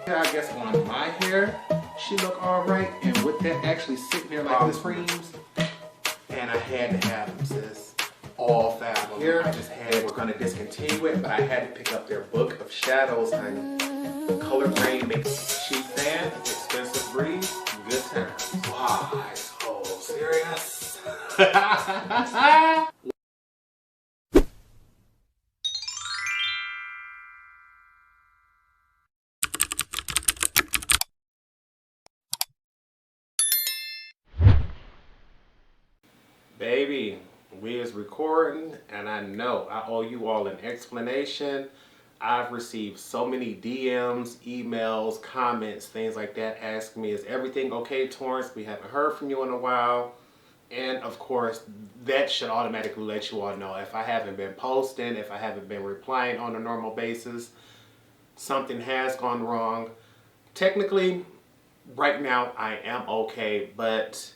I guess on my hair, she look all right, and with that actually sitting there like this creams, and I had to have them, sis. All 5 of them. Here, I just had, we're gonna discontinue it, but I had to pick up their book of shadows, honey. Color grade makes cheap fan, expensive breeze, good times. Wow, so serious. Baby, we is recording, and I know I owe you all an explanation. I've received so many DMs, emails, comments, things like that asking me, is everything okay, Torrence? We haven't heard from you in a while. And of course, that should automatically let you all know if I haven't been posting, if I haven't been replying on a normal basis, something has gone wrong. Technically, right now I am okay, but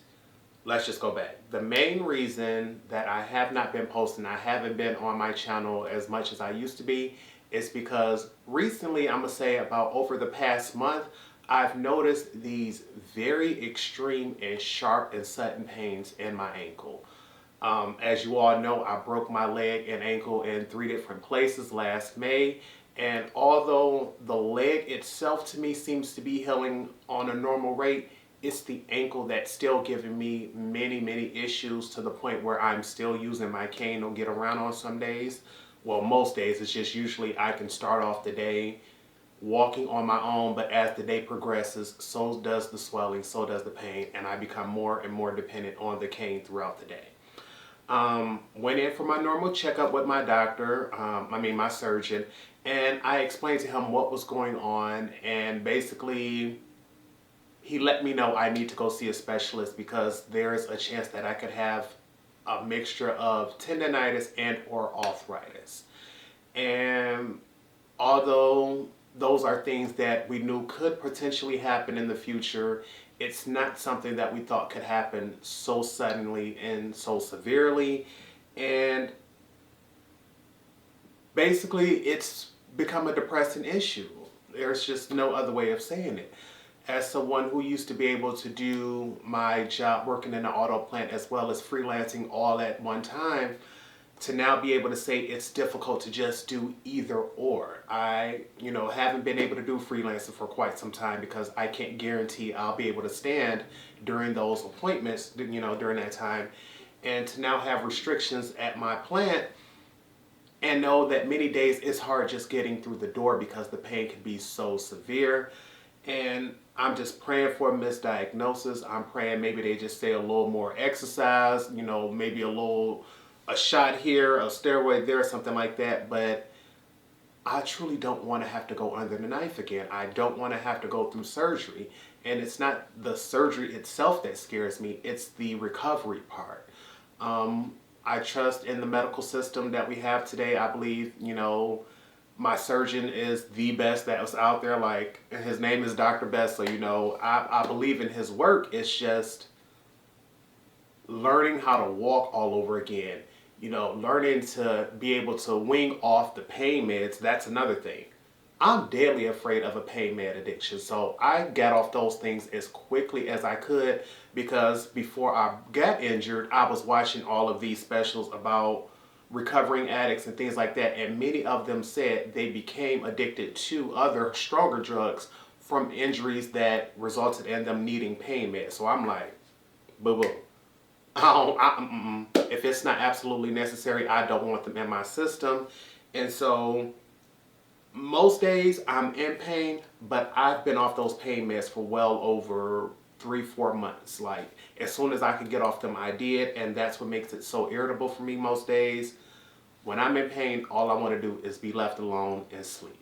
let's just go back. The main reason that I have not been posting, I haven't been on my channel as much as I used to be, is because recently, I'm gonna say about over the past month, I've noticed these very extreme and sharp and sudden pains in my ankle. As you all know, I broke my leg and ankle in 3 different places last May. And although the leg itself to me seems to be healing on a normal rate, it's the ankle that's still giving me many issues, to the point where I'm still using my cane to get around on some days. Well, most days. It's just usually I can start off the day walking on my own, but as the day progresses, so does the swelling, so does the pain, and I become more and more dependent on the cane throughout the day. Went in for my normal checkup with my doctor, my surgeon, and I explained to him what was going on, and basically he let me know I need to go see a specialist because there's a chance that I could have a mixture of tendonitis and or arthritis. And although those are things that we knew could potentially happen in the future, it's not something that we thought could happen so suddenly and so severely. And basically it's become a depressing issue. There's just no other way of saying it. As someone who used to be able to do my job working in an auto plant as well as freelancing all at one time, to now be able to say it's difficult to just do either or. I, haven't been able to do freelancing for quite some time because I can't guarantee I'll be able to stand during those appointments, during that time. And to now have restrictions at my plant and know that many days it's hard just getting through the door because the pain can be so severe. And I'm just praying for a misdiagnosis. I'm praying maybe they just say a little more exercise, maybe a shot here, a steroid there, something like that. But I truly don't want to have to go under the knife again. I don't want to have to go through surgery. And it's not the surgery itself that scares me, it's the recovery part. I trust in the medical system that we have today. I believe, my surgeon is the best that was out there. Like, his name is Dr. Best, so I believe in his work. It's just learning how to walk all over again. Learning to be able to wean off the pain meds. That's another thing. I'm deadly afraid of a pain med addiction, so I got off those things as quickly as I could, because before I got injured, I was watching all of these specials about recovering addicts and things like that, and many of them said they became addicted to other stronger drugs from injuries that resulted in them needing pain meds. So I'm like, boo-boo. If it's not absolutely necessary, I don't want them in my system. And so most days I'm in pain, but I've been off those pain meds for well over 3-4 months. Like, as soon as I could get off them, I did, and that's what makes it so irritable for me most days. When I'm in pain, all I want to do is be left alone and sleep.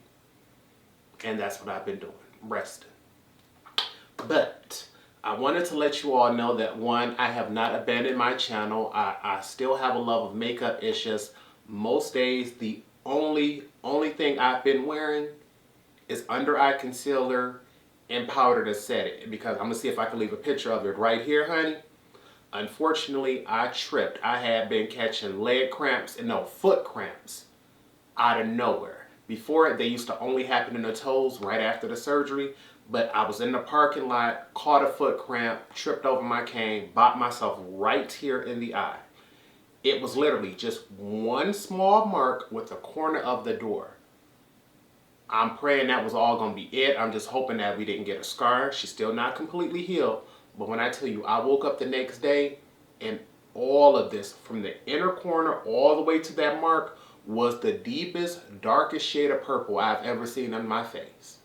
And that's what I've been doing, resting. But I wanted to let you all know that, one, I have not abandoned my channel. I still have a love of makeup. It's just most days the only thing I've been wearing is under eye concealer and powder to set it, because I'm gonna see if I can leave a picture of it right here, honey. Unfortunately, I tripped. I had been catching foot cramps out of nowhere. Before it, they used to only happen in the toes right after the surgery. But I was in the parking lot, caught a foot cramp, tripped over my cane, bopped myself right here in the eye. It was literally just one small mark with the corner of the door. I'm praying that was all going to be it. I'm just hoping that we didn't get a scar. She's still not completely healed. But when I tell you, I woke up the next day and all of this, from the inner corner all the way to that mark, was the deepest, darkest shade of purple I've ever seen on my face.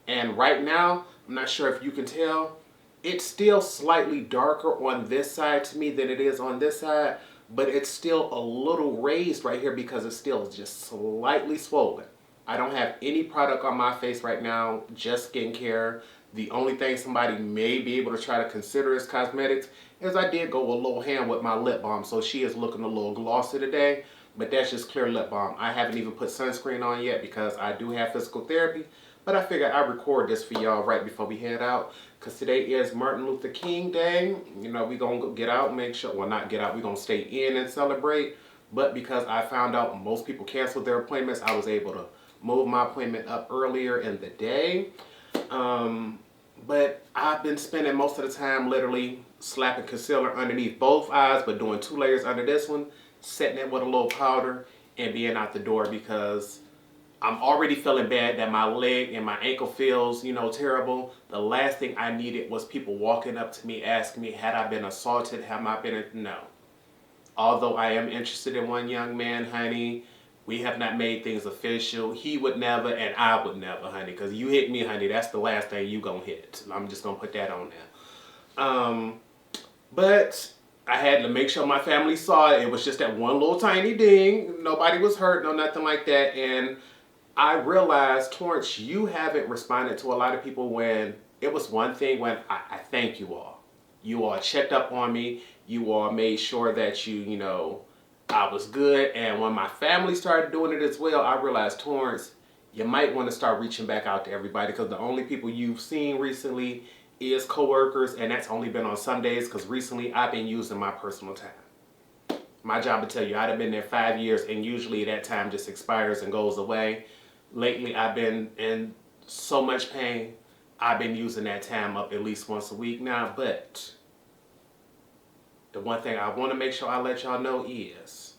And right now, I'm not sure if you can tell, it's still slightly darker on this side to me than it is on this side, but it's still a little raised right here because it's still just slightly swollen. I don't have any product on my face right now, just skincare. The only thing somebody may be able to try to consider as cosmetics is I did go a little hand with my lip balm, so she is looking a little glossy today, but that's just clear lip balm. I haven't even put sunscreen on yet because I do have physical therapy, but I figured I'd record this for y'all right before we head out, because today is Martin Luther King Day. You know, we're going to get out, make sure, well, not get out, we're going to stay in and celebrate, but because I found out most people canceled their appointments, I was able to move my appointment up earlier in the day. But I've been spending most of the time literally slapping concealer underneath both eyes, but doing 2 layers under this one, setting it with a little powder, and being out the door because I'm already feeling bad that my leg and my ankle feels, you know, terrible. The last thing I needed was people walking up to me asking me, had I been assaulted? Have I been? No. Although I am interested in one young man, honey, we have not made things official. He would never, and I would never, honey, because you hit me, honey, that's the last thing you gonna hit. I'm just gonna put that on there. But I had to make sure my family saw it. It was just that one little tiny ding. Nobody was hurt, no nothing like that. And I realized, Torrence, you haven't responded to a lot of people when it was one thing when I thank you all. You all checked up on me. You all made sure that you know, I was good. And when my family started doing it as well, I realized, Torrence, you might want to start reaching back out to everybody, because the only people you've seen recently is coworkers, and that's only been on Sundays because recently I've been using my personal time. My job to tell you, I'd have been there 5 years, and usually that time just expires and goes away. Lately, I've been in so much pain, I've been using that time up at least once a week now, but the one thing I want to make sure I let y'all know is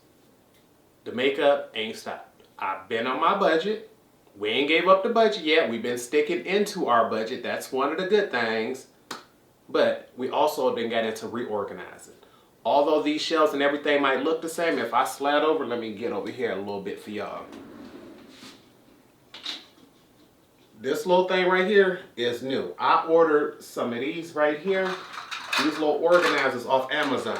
the makeup ain't stopped. I've been on my budget. We ain't gave up the budget yet. We've been sticking into our budget. That's one of the good things. But we also have been getting into reorganizing. Although these shelves and everything might look the same, if I slide over, let me get over here a little bit for y'all. This little thing right here is new. I ordered some of these right here. These little organizers off Amazon,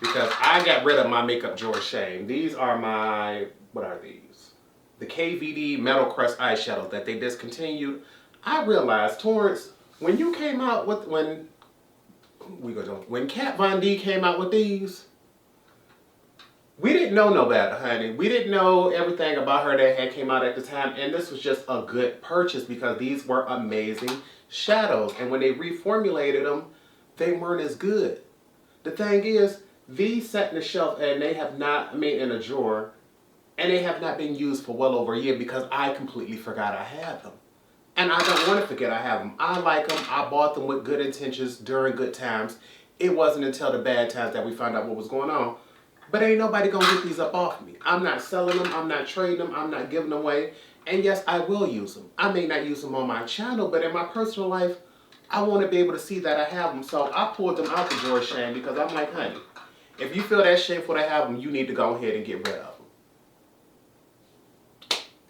because I got rid of my makeup drawer shame. These are my, what are these? The KVD Metal Crust eyeshadows that they discontinued. I realized, Torrence, when you came out with, when Kat Von D came out with these, we didn't know no better, honey. We didn't know everything about her that had came out at the time, and this was just a good purchase because these were amazing shadows. And when they reformulated them, they weren't as good. The thing is, these sat in the shelf and they have not, in a drawer, and they have not been used for well over a year because I completely forgot I had them. And I don't want to forget I have them. I like them. I bought them with good intentions during good times. It wasn't until the bad times that we found out what was going on. But ain't nobody gonna get these up off me. I'm not selling them. I'm not trading them. I'm not giving them away. And yes, I will use them. I may not use them on my channel, but in my personal life, I want to be able to see that I have them. So I pulled them out the drawer, shame, because I'm like, honey, if you feel that shameful to have them, you need to go ahead and get rid of them.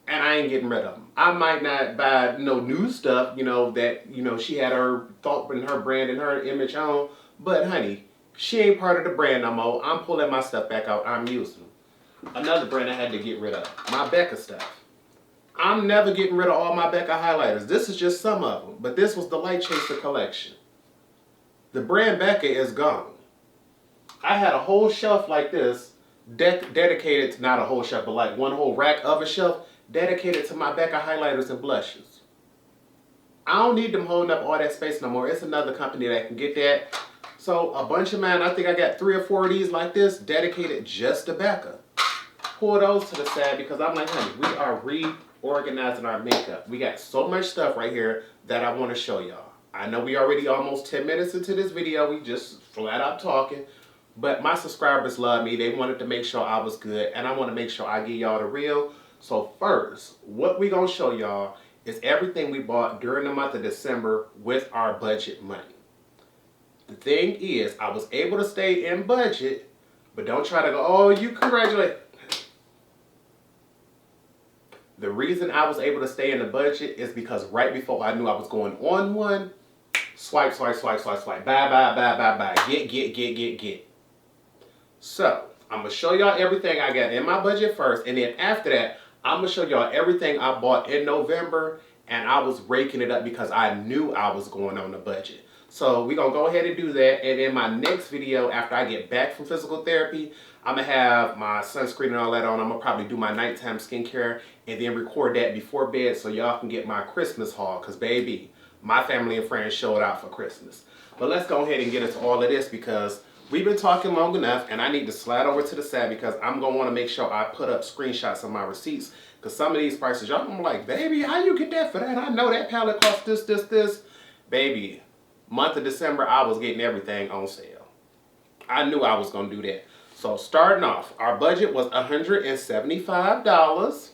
And I ain't getting rid of them. I might not buy no new stuff, that, she had her thought and her brand and her image on. But honey, she ain't part of the brand no more. I'm pulling my stuff back out. I'm using them. Another brand I had to get rid of, my Becca stuff. I'm never getting rid of all my Becca highlighters. This is just some of them. But this was the Light Chaser collection. The brand Becca is gone. I had a whole shelf like this dedicated to, not a whole shelf, but like one whole rack of a shelf dedicated to my Becca highlighters and blushes. I don't need them holding up all that space no more. It's another company that can get that. So a bunch of mine, I think I got 3 or 4 of these like this dedicated just to Becca. Pull those to the side because I'm like, honey, we are organizing our makeup. We got so much stuff right here that I want to show y'all. I know we already almost 10 minutes into this video. We just flat out talking. But my subscribers love me. They wanted to make sure I was good. And I want to make sure I give y'all the real. So first, what we going to show y'all is everything we bought during the month of December with our budget money. The thing is, I was able to stay in budget, but don't try to go, oh, you congratulate. The reason I was able to stay in the budget is because right before I knew I was going on one, swipe, swipe, swipe, swipe, swipe, buy, buy, buy, buy, buy, get. So, I'm going to show y'all everything I got in my budget first, and then after that, I'm going to show y'all everything I bought in November, and I was raking it up because I knew I was going on a budget. So we're going to go ahead and do that, and in my next video, after I get back from physical therapy, I'm going to have my sunscreen and all that on. I'm going to probably do my nighttime skincare, and then record that before bed so y'all can get my Christmas haul, because baby, my family and friends showed out for Christmas. But let's go ahead and get into all of this because we've been talking long enough, and I need to slide over to the side because I'm going to want to make sure I put up screenshots of my receipts. Because some of these prices, y'all gonna be like, baby, how you get that for that? I know that palette cost this. Baby, month of December, I was getting everything on sale. I knew I was going to do that. So starting off, our budget was $175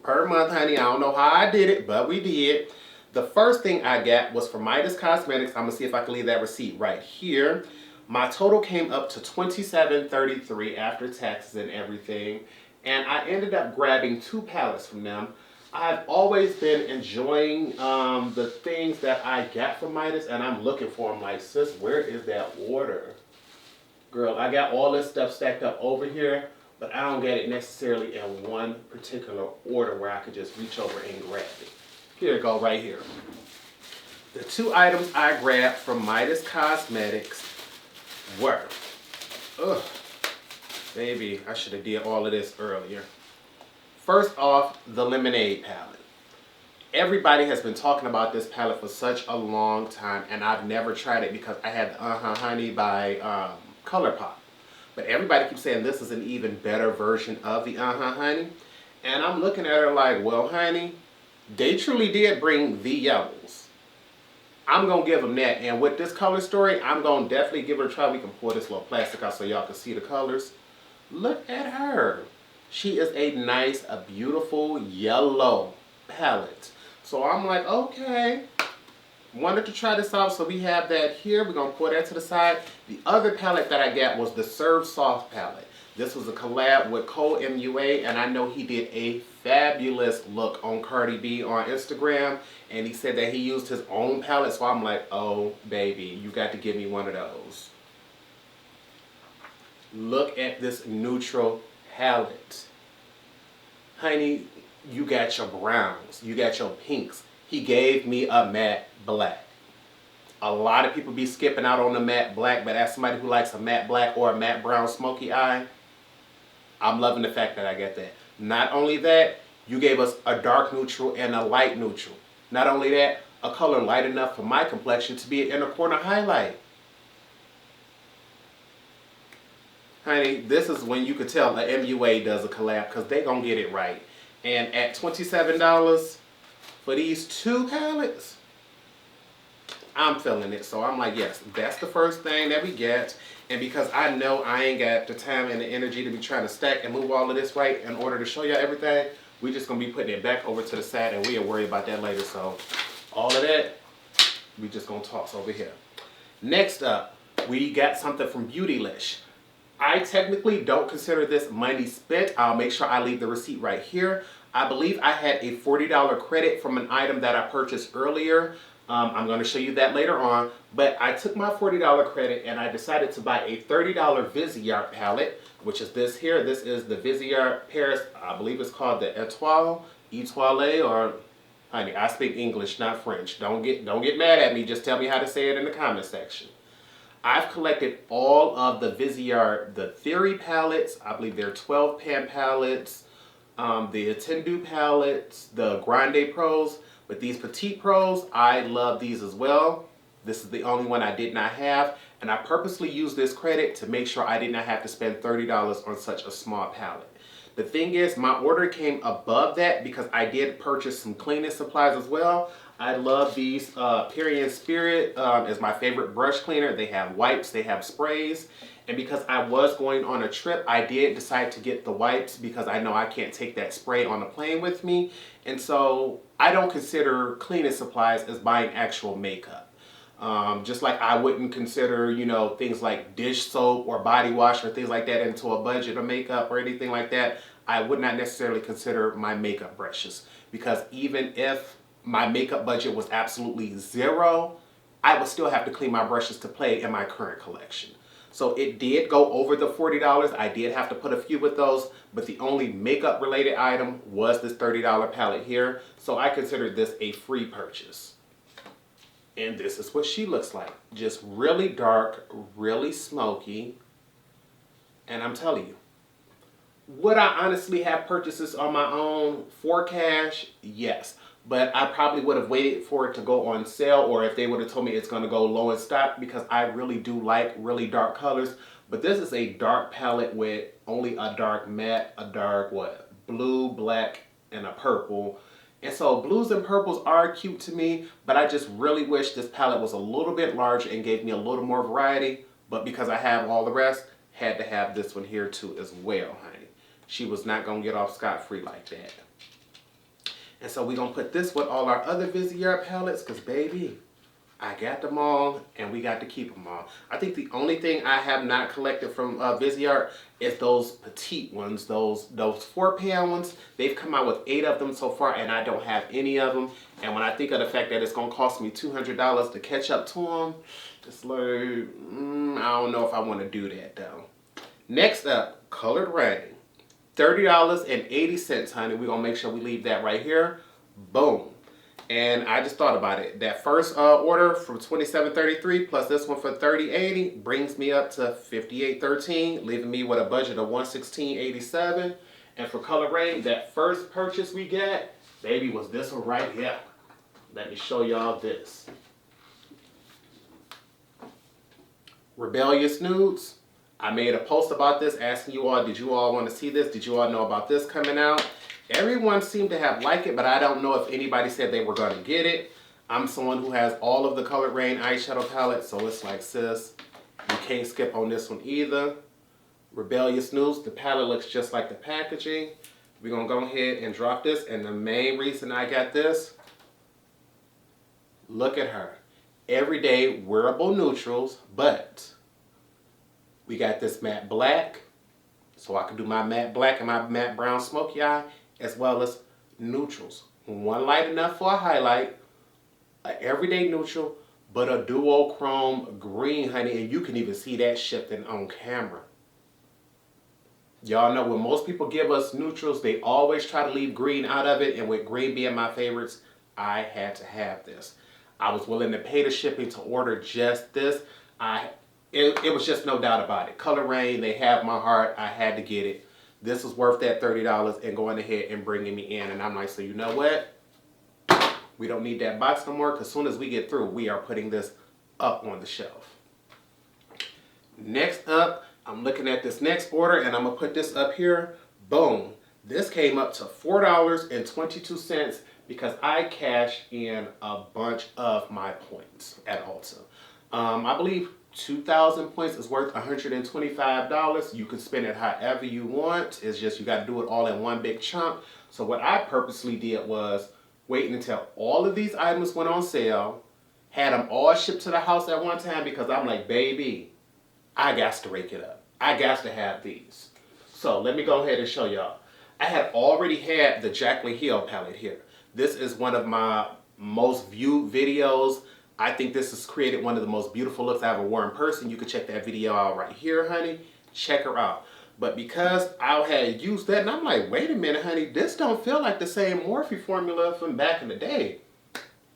per month, honey. I don't know how I did it, but we did. The first thing I got was from Midas Cosmetics. I'm going to see if I can leave that receipt right here. My total came up to $27.33 after taxes and everything. And I ended up grabbing 2 palettes from them. I've always been enjoying the things that I got from Midas, and I'm looking for them like, sis, where is that order? Girl, I got all this stuff stacked up over here, but I don't get it necessarily in one particular order where I could just reach over and grab it. Here it go, right here. The 2 items I grabbed from Midas Cosmetics were, baby, I should have did all of this earlier. First off, the Lemonade palette. Everybody has been talking about this palette for such a long time, and I've never tried it because I had the Honey by ColourPop. But everybody keeps saying this is an even better version of the Honey. And I'm looking at her like, well, honey, they truly did bring the yellows. I'm going to give them that. And with this color story, I'm going to definitely give it a try. We can pull this little plastic out so y'all can see the colors. Look at her. She is a nice, a beautiful yellow palette. So I'm like, okay. Wanted to try this out, so we have that here. We're going to put that to the side. The other palette that I got was the Serve Soft palette. This was a collab with Cole MUA, and I know he did a fabulous look on Cardi B on Instagram, and he said that he used his own palette, so I'm like, oh, baby, you got to give me one of those. Look at this neutral palette. Honey, you got your browns, you got your pinks. He gave me a matte black. A lot of people be skipping out on the matte black, but as somebody who likes a matte black or a matte brown smoky eye, I'm loving the fact that I get that. Not only that, you gave us a dark neutral and a light neutral. Not only that, a color light enough for my complexion to be an inner corner highlight. Honey, this is when you could tell a MUA does a collab because they gonna get it right. And at $27 for these 2 palettes, I'm feeling it. So I'm like, yes, that's the first thing that we get. And because I know I ain't got the time and the energy to be trying to stack and move all of this right in order to show you everything, we just gonna be putting it back over to the side, and we'll worry about that later. So all of that, we just gonna toss over here. Next up, we got something from Beautylish. I technically don't consider this money spent. I'll make sure I leave the receipt right here. I believe I had a $40 credit from an item that I purchased earlier. I'm going to show you that later on. But I took my $40 credit and I decided to buy a $30 Viseart palette, which is this here. This is the Viseart Paris, I believe it's called the Etoile, or, honey, I speak English, not French. Don't get mad at me. Just tell me how to say it in the comment section. I've collected all of the Viseart, the Theory palettes. I believe they're 12 pan palettes. The Attendu palettes, the Grande Pros. But these Petit Pros, I love these as well. This is the only one I did not have. And I purposely used this credit to make sure I did not have to spend $30 on such a small palette. The thing is, my order came above that because I did purchase some cleaning supplies as well. I love these Period Spirit is my favorite brush cleaner. They have wipes, they have sprays. And because I was going on a trip, I did decide to get the wipes because I know I can't take that spray on the plane with me. And so I don't consider cleaning supplies as buying actual makeup. Just like I wouldn't consider, you know, things like dish soap or body wash or things like that into a budget of makeup or anything like that. I would not necessarily consider my makeup brushes, because even if my makeup budget was absolutely zero, I would still have to clean my brushes to play in my current collection. So it did go over the $40. I did have to put a few with those, but the only makeup related item was this $30 palette here. So I considered this a free purchase. And this is what she looks like. Just really dark, really smoky. And I'm telling you, would I honestly have purchased this on my own for cash? Yes. But I probably would have waited for it to go on sale, or if they would have told me it's going to go low in stock, because I really do like really dark colors. But this is a dark palette with only a dark matte, a dark what? Blue, black, and a purple. And so blues and purples are cute to me, but I just really wish this palette was a little bit larger and gave me a little more variety. But because I have all the rest, had to have this one here too as well, honey. She was not going to get off scot-free like that. And so we're going to put this with all our other Viseart palettes, because baby, I got them all and we got to keep them all. I think the only thing I have not collected from Viseart is those Petit ones, those 4-pan ones. They've come out with 8 of them so far and I don't have any of them. And when I think of the fact that it's going to cost me $200 to catch up to them, it's like, I don't know if I want to do that though. Next up, Colored Rain. $30.80, honey. We're going to make sure we leave that right here. Boom. And I just thought about it. That first order from $27.33 plus this one for $30.80 brings me up to $58.13, leaving me with a budget of $116.87. And for Colored Rain, that first purchase we got, baby, was this one right here. Let me show y'all this. Rebellious Nudes. I made a post about this asking you all, did you all want to see this? Did you all know about this coming out? Everyone seemed to have liked it, but I don't know if anybody said they were going to get it. I'm someone who has all of the Colored Rain eyeshadow palettes, so it's like, sis, you can't skip on this one either. Rebellious Nudes. The palette looks just like the packaging. We're going to go ahead and drop this, and the main reason I got this, look at her. Everyday wearable neutrals, but we got this matte black, so I can do my matte black and my matte brown smoky eye, as well as neutrals. One light enough for a highlight, an everyday neutral, but a duochrome green, honey, and you can even see that shifting on camera. Y'all know when most people give us neutrals, they always try to leave green out of it, and with green being my favorites, I had to have this. I was willing to pay the shipping to order just this. It was just no doubt about it. Colored Rain, they have my heart. I had to get it. This was worth that $30 and going ahead and bringing me in. And I'm like, so you know what? We don't need that box no more, because as soon as we get through, we are putting this up on the shelf. Next up, I'm looking at this next order, and I'm going to put this up here. Boom. This came up to $4.22 because I cashed in a bunch of my points at Ulta. I believe 2,000 points is worth $125. You can spend it however you want. It's just you got to do it all in one big chunk. So what I purposely did was waiting until all of these items went on sale, had them all shipped to the house at one time, because I'm like, baby, I got to rake it up. I got to have these. So let me go ahead and show y'all. I had already had the Jaclyn Hill palette here. This is one of my most viewed videos. I think this has created one of the most beautiful looks I've ever worn in person. You can check that video out right here, honey. Check her out. But because I had used that, and I'm like, wait a minute, honey, this don't feel like the same Morphe formula from back in the day.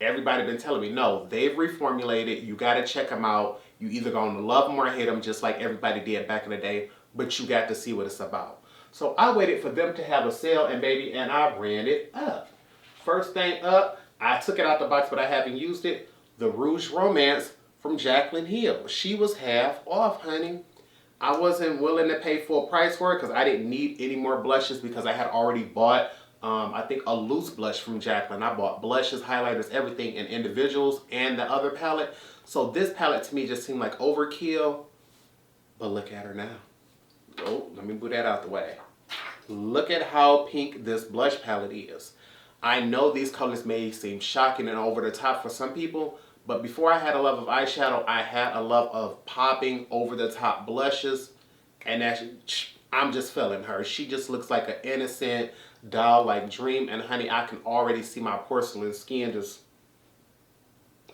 Everybody been telling me, no, they've reformulated. You got to check them out. You either going to love them or hate them, just like everybody did back in the day. But you got to see what it's about. So I waited for them to have a sale, and baby, and I ran it up. First thing up, I took it out the box, but I haven't used it. The Rouge Romance from Jaclyn Hill. She was half off, honey. I wasn't willing to pay full price for it because I didn't need any more blushes because I had already bought, I think, a loose blush from Jaclyn. I bought blushes, highlighters, everything in individuals and the other palette. So this palette to me just seemed like overkill. But look at her now. Oh, let me move that out the way. Look at how pink this blush palette is. I know these colors may seem shocking and over the top for some people, but before I had a love of eyeshadow, I had a love of popping over the top blushes, and I'm just feeling her. She just looks like an innocent doll-like dream, and honey, I can already see my porcelain skin just,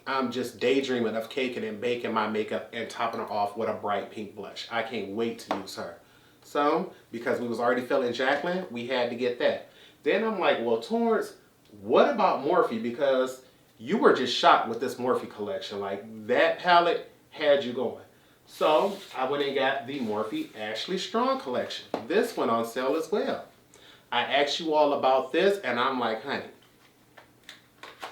I'm just daydreaming of caking and baking my makeup and topping it off with a bright pink blush. I can't wait to use her. So, because we was already feeling Jaclyn, we had to get that. Then I'm like, well, Torrence, what about Morphe? Because you were just shocked with this Morphe collection. Like, that palette had you going. So, I went and got the Morphe Ashley Strong collection. This went on sale as well. I asked you all about this, and I'm like, honey,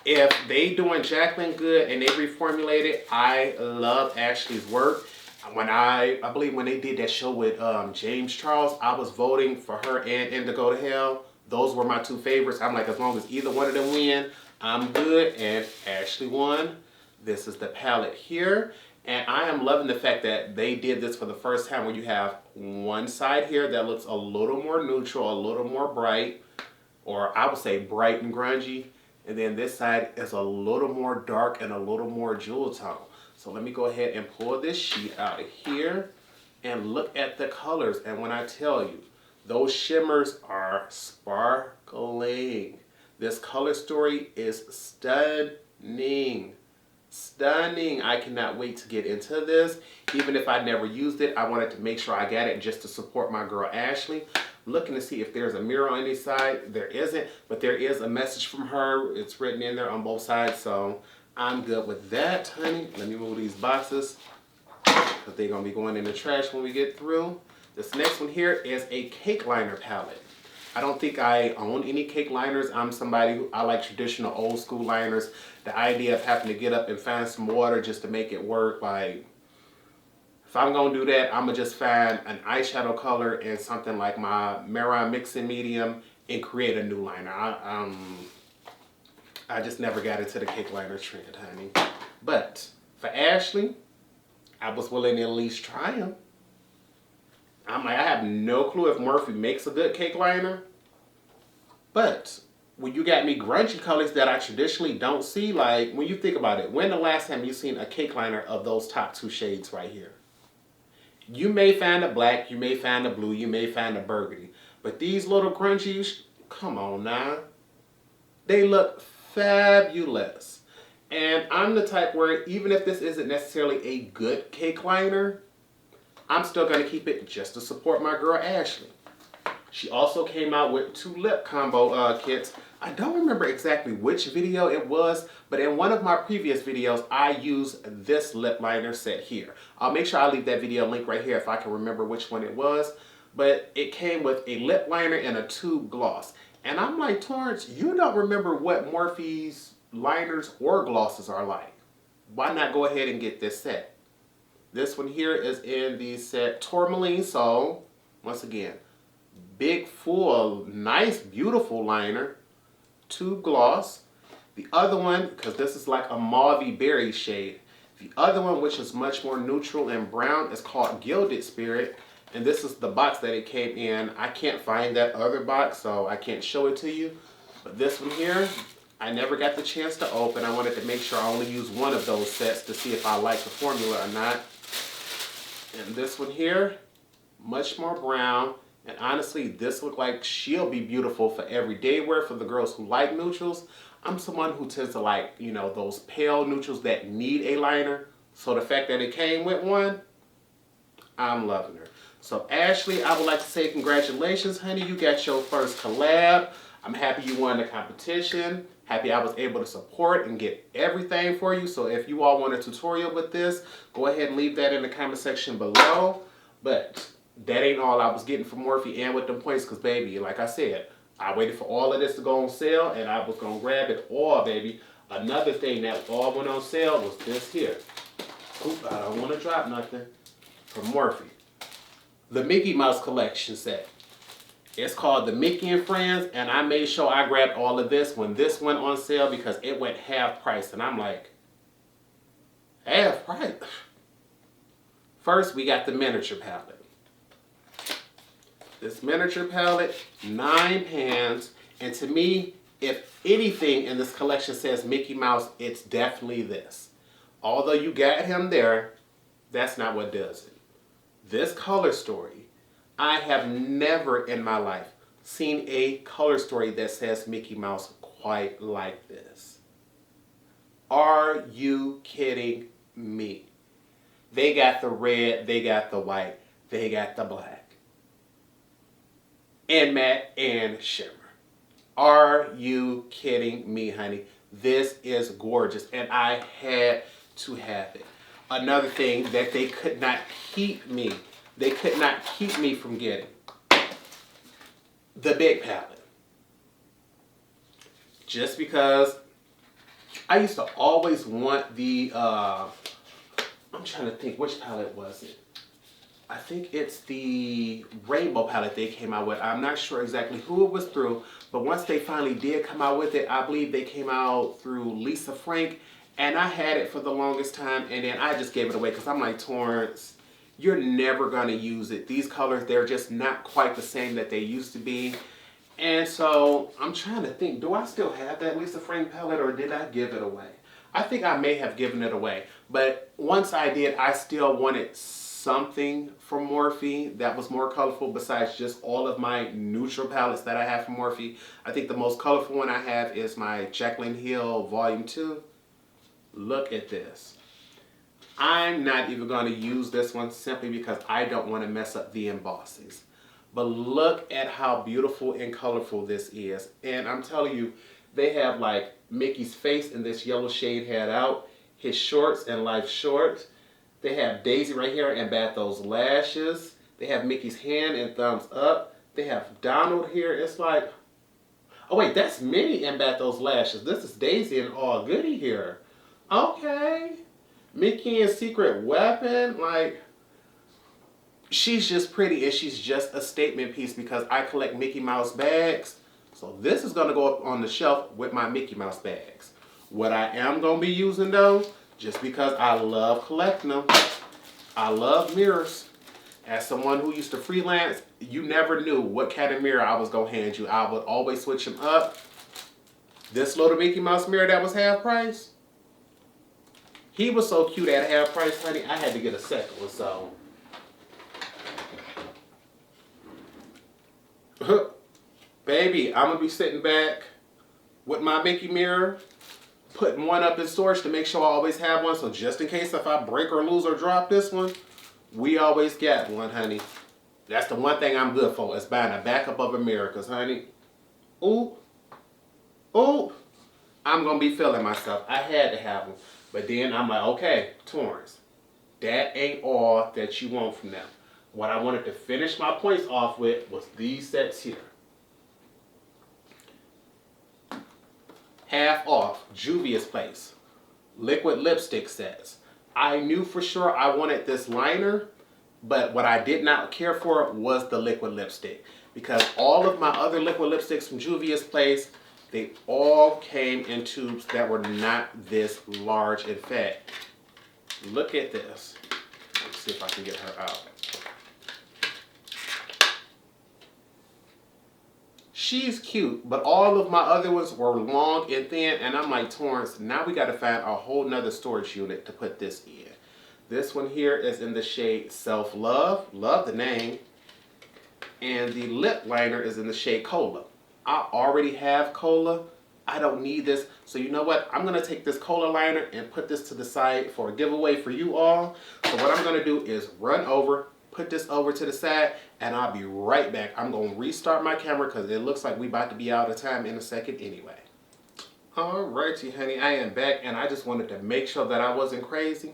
if they doing Jaclyn good and they reformulated, I love Ashley's work. When I believe when they did that show with James Charles, I was voting for her and Indigo to Hell. Those were my two favorites. I'm like, as long as either one of them win, I'm good. And Ashley won. This is the palette here. And I am loving the fact that they did this for the first time where you have one side here that looks a little more neutral, a little more bright, or I would say bright and grungy. And then this side is a little more dark and a little more jewel tone. So let me go ahead and pull this sheet out of here and look at the colors. And when I tell you, those shimmers are sparkling. This color story is stunning. Stunning. I cannot wait to get into this. Even if I never used it, I wanted to make sure I got it just to support my girl Ashley. Looking to see if there's a mirror on any side. There isn't, but there is a message from her. It's written in there on both sides, so I'm good with that, honey. Let me move these boxes because they're going to be going in the trash when we get through. This next one here is a cake liner palette. I don't think I own any cake liners. I'm somebody who, I like traditional old school liners. The idea of having to get up and find some water just to make it work, like, if I'm going to do that, I'm going to just find an eyeshadow color and something like my Mehron Mixing Medium and create a new liner. I just never got into the cake liner trend, honey. But for Ashley, I was willing to at least try them. I'm like, I have no clue if Morphe makes a good cake liner. But when you got me grungy colors that I traditionally don't see, like when you think about it, when the last time you seen a cake liner of those top two shades right here? You may find a black, you may find a blue, you may find a burgundy. But these little grungies, come on now. They look fabulous. And I'm the type where even if this isn't necessarily a good cake liner, I'm still going to keep it just to support my girl Ashley. She also came out with 2 lip combo kits. I don't remember exactly which video it was, but in one of my previous videos, I used this lip liner set here. I'll make sure I leave that video link right here if I can remember which one it was. But it came with a lip liner and a tube gloss. And I'm like, Torrence, you don't remember what Morphe's liners or glosses are like. Why not go ahead and get this set? This one here is in the set Tourmaline. So, once again, big, full, nice, beautiful liner. Tube gloss. The other one, because this is like a mauvey berry shade. The other one, which is much more neutral and brown, is called Gilded Spirit. And this is the box that it came in. I can't find that other box, so I can't show it to you. But this one here, I never got the chance to open. I wanted to make sure I only use one of those sets to see if I like the formula or not. And this one here, much more brown. And honestly, this looked like she'll be beautiful for everyday wear for the girls who like neutrals. I'm someone who tends to like, you know, those pale neutrals that need a liner. So the fact that it came with one, I'm loving her. So Ashley, I would like to say congratulations, honey. You got your first collab. I'm happy you won the competition. Happy I was able to support and get everything for you. So if you all want a tutorial with this, go ahead and leave that in the comment section below. But that ain't all I was getting from Morphe and with them points, because baby, like I said, I waited for all of this to go on sale and I was going to grab it all, baby. Another thing that all went on sale was this here. Oop, I don't want to drop nothing. From Morphe. the Mickey Mouse collection set. It's called the Mickey and Friends, and I made sure I grabbed all of this when this went on sale because it went half price, and I'm like, half price? First, we got the miniature palette. This miniature palette, 9 pans, and to me, if anything in this collection says Mickey Mouse, it's definitely this. Although you got him there, that's not what does it. This color story, I have never in my life seen a color story that says Mickey Mouse quite like this. Are you kidding me? They got the red, they got the white, they got the black. And matte and shimmer. Are you kidding me, honey? This is gorgeous, and I had to have it. Another thing that they could not keep me from getting. The big palette. Just because I used to always want the, I'm trying to think, which palette was it? I think it's the rainbow palette they came out with. I'm not sure exactly who it was through, but once they finally did come out with it, I believe they came out through Lisa Frank, and I had it for the longest time, and then I just gave it away because I'm like, Torrence, you're never going to use it. These colors, they're just not quite the same that they used to be. And so I'm trying to think, do I still have that Lisa Frank palette, or did I give it away? I think I may have given it away, but once I did, I still wanted something from Morphe that was more colorful besides just all of my neutral palettes that I have from Morphe. I think the most colorful one I have is my Jaclyn Hill Volume 2. Look at this. I'm not even going to use this one simply because I don't want to mess up the embossings. But look at how beautiful and colorful this is. And I'm telling you, they have like Mickey's face in this yellow shade head out, his shorts and life shorts. They have Daisy right here and Batho's lashes. They have Mickey's hand and thumbs up. They have Donald here. It's like, oh wait, that's Minnie and Batho's lashes. This is Daisy and All Goody here. Okay. Mickey and Secret Weapon. Like, she's just pretty, and she's just a statement piece because I collect Mickey Mouse bags. So this is going to go up on the shelf with my Mickey Mouse bags. What I am going to be using though, just because I love collecting them. I love mirrors. As someone who used to freelance, you never knew what kind of mirror I was going to hand you. I would always switch them up. This little Mickey Mouse mirror that was half price, he was so cute at half price, honey, I had to get a second one, so. Baby, I'm going to be sitting back with my Mickey mirror, putting one up in storage to make sure I always have one. So just in case if I break or lose or drop this one, we always got one, honey. That's the one thing I'm good for, is buying a backup of a mirror. Because, honey, ooh, I'm going to be feeling myself. I had to have one. But then I'm like, okay, Torrence, that ain't all that you want from them. What I wanted to finish my points off with was these sets here. Half off, Juvia's Place, liquid lipstick sets. I knew for sure I wanted this liner, but what I did not care for was the liquid lipstick. Because all of my other liquid lipsticks from Juvia's Place, they all came in tubes that were not this large in fact. Look at this. Let's see if I can get her out. She's cute, but all of my other ones were long and thin, and I'm like, Torrence, now we got to find a whole nother storage unit to put this in. This one here is in the shade Self Love. Love the name. And the lip liner is in the shade Cola. I already have Cola. I don't need this. So you know what? I'm going to take this Cola liner and put this to the side for a giveaway for you all. So what I'm going to do is run over, put this over to the side, and I'll be right back. I'm going to restart my camera because it looks like we about to be out of time in a second anyway. Alrighty, honey, I am back, and I just wanted to make sure that I wasn't crazy.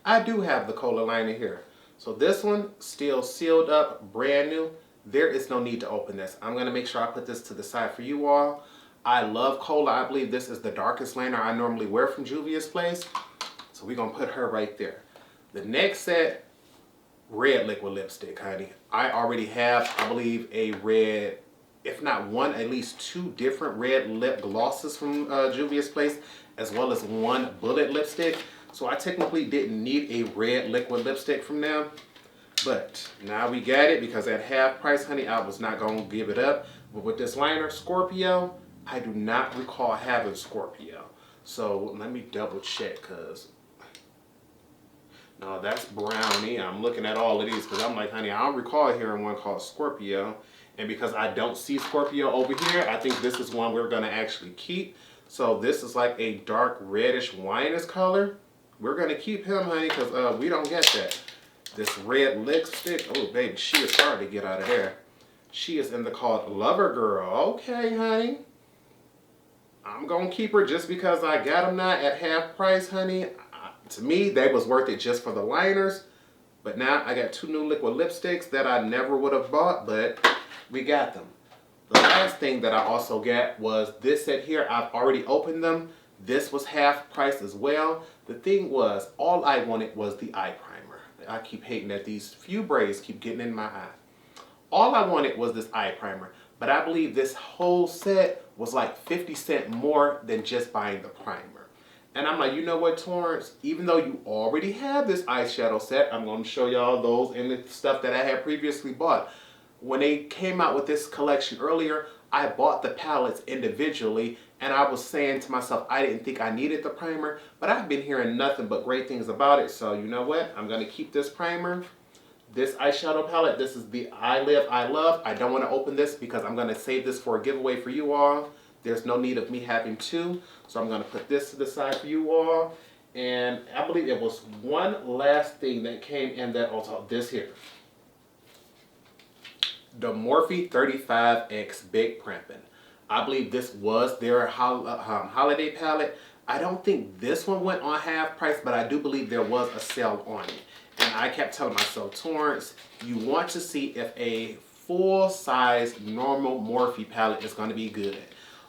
I do have the Cola liner here. So this one, still sealed up, brand new. There is no need to open this. I'm going to make sure I put this to the side for you all. I love Cola. I believe this is the darkest liner I normally wear from Juvia's Place. So we're going to put her right there. The next set, red liquid lipstick, honey. I already have, I believe, a red, if not one, at least two different red lip glosses from Juvia's Place, as well as one bullet lipstick. So I technically didn't need a red liquid lipstick from them. But now we got it because at half price, honey, I was not going to give it up. But with this liner, Scorpio, I do not recall having Scorpio. So let me double check because... No, that's Brownie. I'm looking at all of these because I'm like, honey, I don't recall hearing one called Scorpio. And because I don't see Scorpio over here, I think this is one we're going to actually keep. So this is like a dark reddish winous color. We're going to keep him, honey, because we don't get that. This red lipstick, oh, baby, she is hard to get out of there. She is in the called Lover Girl. Okay, honey. I'm going to keep her just because I got them now at half price, honey. To me, they was worth it just for the liners. But now I got two new liquid lipsticks that I never would have bought, but we got them. The last thing that I also got was this set here. I've already opened them. This was half price as well. The thing was, all I wanted was the eye primer. I keep hating that these few braids keep getting in my eye. All I wanted was this eye primer. But I believe this whole set was like 50 cents more than just buying the primer. And I'm like, you know what, Torrence? Even though you already have this eyeshadow set, I'm going to show y'all those and the stuff that I had previously bought. When they came out with this collection earlier, I bought the palettes individually, and I was saying to myself, I didn't think I needed the primer, but I've been hearing nothing but great things about it. So you know what? I'm going to keep this primer. This eyeshadow palette, this is the I Live, I Love. I don't want to open this because I'm going to save this for a giveaway for you all. There's no need of me having two, so I'm going to put this to the side for you all. And I believe it was one last thing that came in that also, this here. The Morphe 35X Big Primpin'. I believe this was their holiday palette. I don't think this one went on half price, but I do believe there was a sale on it. And I kept telling myself, Torrence, you want to see if a full-size normal Morphe palette is going to be good.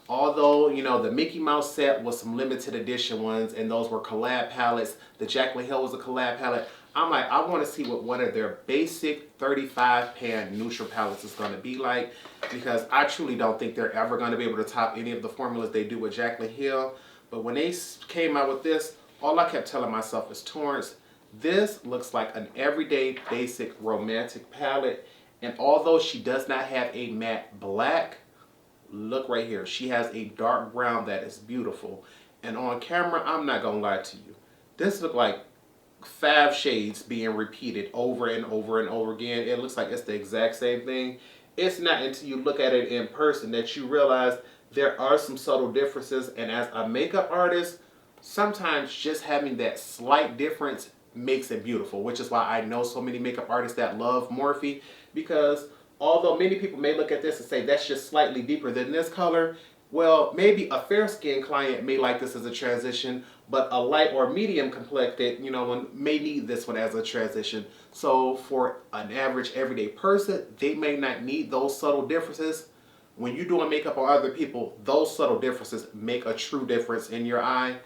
Although, you know, the Mickey Mouse set was some limited edition ones, and those were collab palettes. The Jaclyn Hill was a collab palette. I'm like, I want to see what one of their basic 35 pan neutral palettes is going to be like, because I truly don't think they're ever going to be able to top any of the formulas they do with Jaclyn Hill. But when they came out with this, all I kept telling myself is, Torrence, this looks like an everyday basic romantic palette. And although she does not have a matte black, look right here. She has a dark brown that is beautiful. And on camera, I'm not going to lie to you. This looks like 5 shades being repeated over and over and over again. It looks like it's the exact same thing. It's not until you look at it in person that you realize there are some subtle differences. And as a makeup artist, sometimes just having that slight difference makes it beautiful, which is why I know so many makeup artists that love Morphe, because although many people may look at this and say that's just slightly deeper than this color, well, maybe a fair-skinned client may like this as a transition, but a light or medium complected, you know, one may need this one as a transition. So for an average everyday person, they may not need those subtle differences. When you're doing makeup on other people, those subtle differences make a true difference in your eye.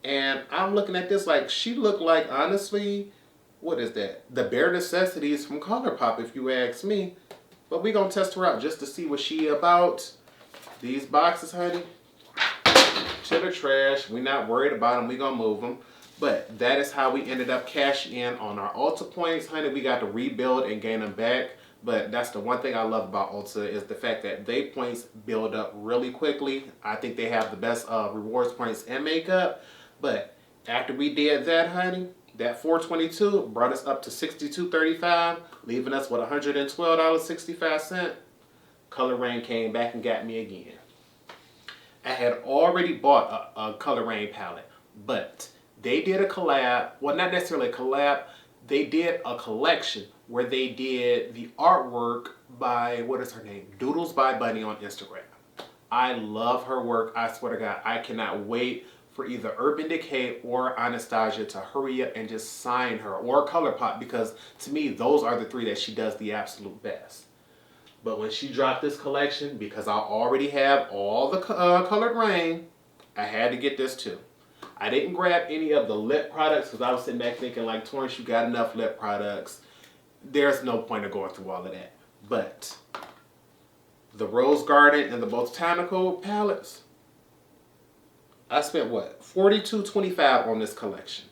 And I'm looking at this like, she looked like, honestly, what is that? The Bare Necessities from ColourPop, if you ask me. But we're going to test her out just to see what she about. These boxes, honey, to the trash. We're not worried about them. We're going to move them. But that is how we ended up cashing in on our Ulta points, honey. We got to rebuild and gain them back. But that's the one thing I love about Ulta is the fact that they points build up really quickly. I think they have the best rewards points in makeup. But after we did that, honey, that $422 brought us up to $62.35, leaving us with $112.65. Color Rain came back and got me again. I had already bought a Color Rain palette, but they did a collab. Well, not necessarily a collab. They did a collection where they did the artwork by, what is her name? Doodles by Bunny on Instagram. I love her work. I swear to God, I cannot wait for either Urban Decay or Anastasia to hurry up and just sign her, or ColourPop, because to me, those are the three that she does the absolute best. But when she dropped this collection, because I already have all the Colored Rain, I had to get this too. I didn't grab any of the lip products because I was sitting back thinking like, Torrence, you got enough lip products. there's no point of going through all of that. But the Rose Garden and the Botanical palettes, I spent what? $42.25 on this collection.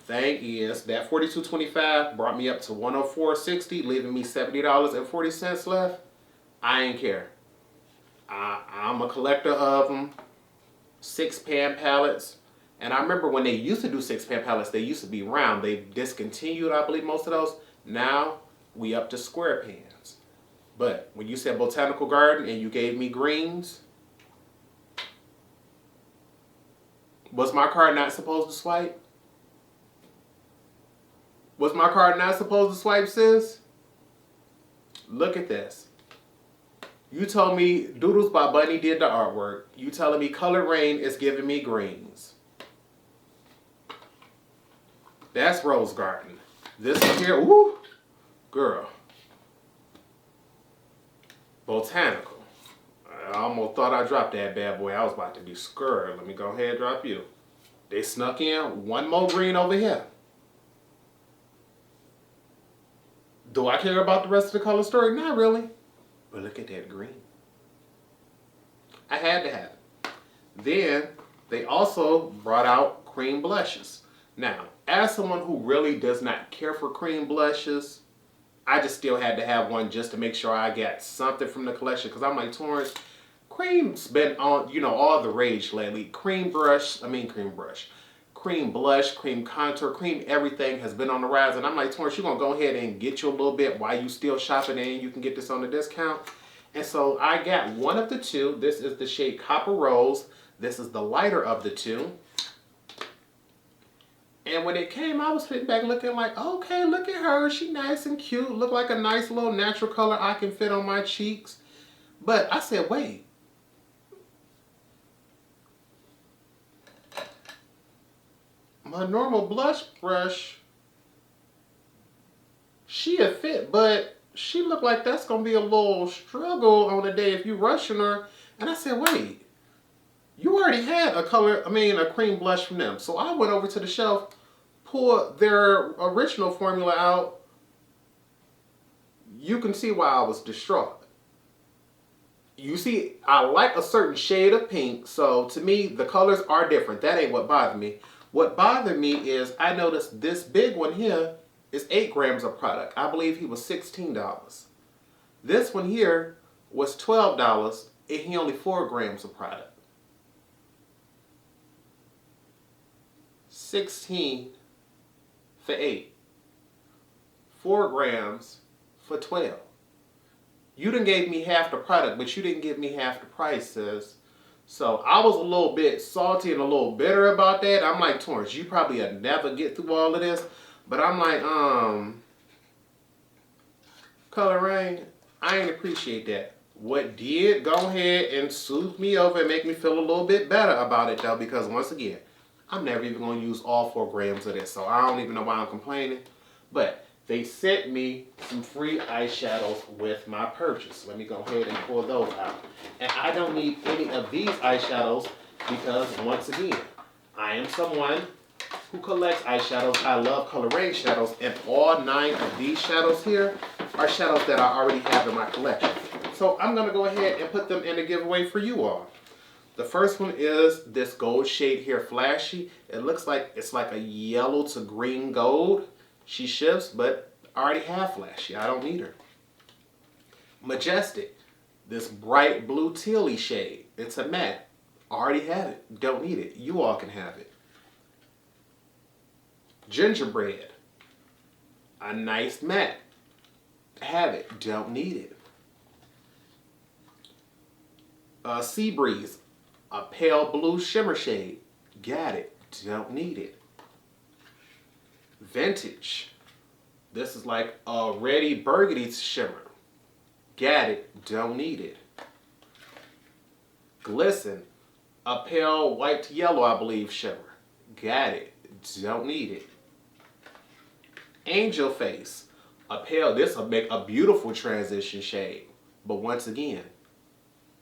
Thing is, that $42.25 brought me up to $104.60, leaving me $70.40 left. I ain't care. I'm a collector of them. 6-pan palettes. And I remember when they used to do 6-pan palettes, they used to be round. They discontinued, I believe, most of those. Now, we up to square pans. But when you said Botanical Garden and you gave me greens, was my card not supposed to swipe? Was my card not supposed to swipe, sis? Look at this. You told me Doodles by Bunny did the artwork. You telling me Color Rain is giving me greens. That's Rose Garden. This one here, woo, girl. Botanical. I almost thought I dropped that bad boy. I was about to be scared. Let me go ahead and drop you. They snuck in one more green over here. Do I care about the rest of the color story? Not really. But look at that green. I had to have it. Then they also brought out cream blushes. Now, as someone who really does not care for cream blushes, I just still had to have one just to make sure I got something from the collection. Because I'm like, Torrence, cream's been on, you know, all the rage lately. Cream blush, cream contour, cream everything has been on the rise. And I'm like, Torrence, you're going to go ahead and get you a little bit while you still shopping and you can get this on the discount. And so I got one of the two. This is the shade Copper Rose. This is the lighter of the two. And when it came, I was sitting back looking like, okay, look at her. She nice and cute. Look like a nice little natural color I can fit on my cheeks. But I said, wait. My normal blush brush, she a fit, but she looked like that's going to be a little struggle on the day if you rushing her. And I said, wait, you already had a cream blush from them. So I went over to the shelf, pulled their original formula out. You can see why I was distraught. You see, I like a certain shade of pink, so to me, the colors are different. That ain't what bothered me. What bothered me is I noticed this big one here is 8 grams of product. I believe he was $16. This one here was $12 and he only 4 grams of product. 16 for 8. 4 grams for 12. You done gave me half the product, but you didn't give me half the price, sis. So I was a little bit salty and a little bitter about that. I'm like, Torrence, you probably will never get through all of this. But I'm like, Color Rain, I ain't appreciate that. What did go ahead and soothe me over and make me feel a little bit better about it though, because once again, I'm never even going to use all 4 grams of this. So I don't even know why I'm complaining. But they sent me some free eyeshadows with my purchase. Let me go ahead and pull those out. And I don't need any of these eyeshadows because, once again, I am someone who collects eyeshadows. I love Color Rain shadows, and all 9 of these shadows here are shadows that I already have in my collection. So I'm going to go ahead and put them in a giveaway for you all. The first one is this gold shade here, Flashy. It looks like it's like a yellow to green gold. She shifts, but I already have Flashy. I don't need her. Majestic. This bright blue tealy shade. It's a matte. I already have it. Don't need it. You all can have it. Gingerbread. A nice matte. Have it. Don't need it. Sea Breeze. A pale blue shimmer shade. Got it. Don't need it. Vintage. This is like a reddy burgundy shimmer. Got it. Don't need it. Glisten. A pale white to yellow, I believe, shimmer. Got it. Don't need it. Angel Face. A pale, this will make a beautiful transition shade. But once again,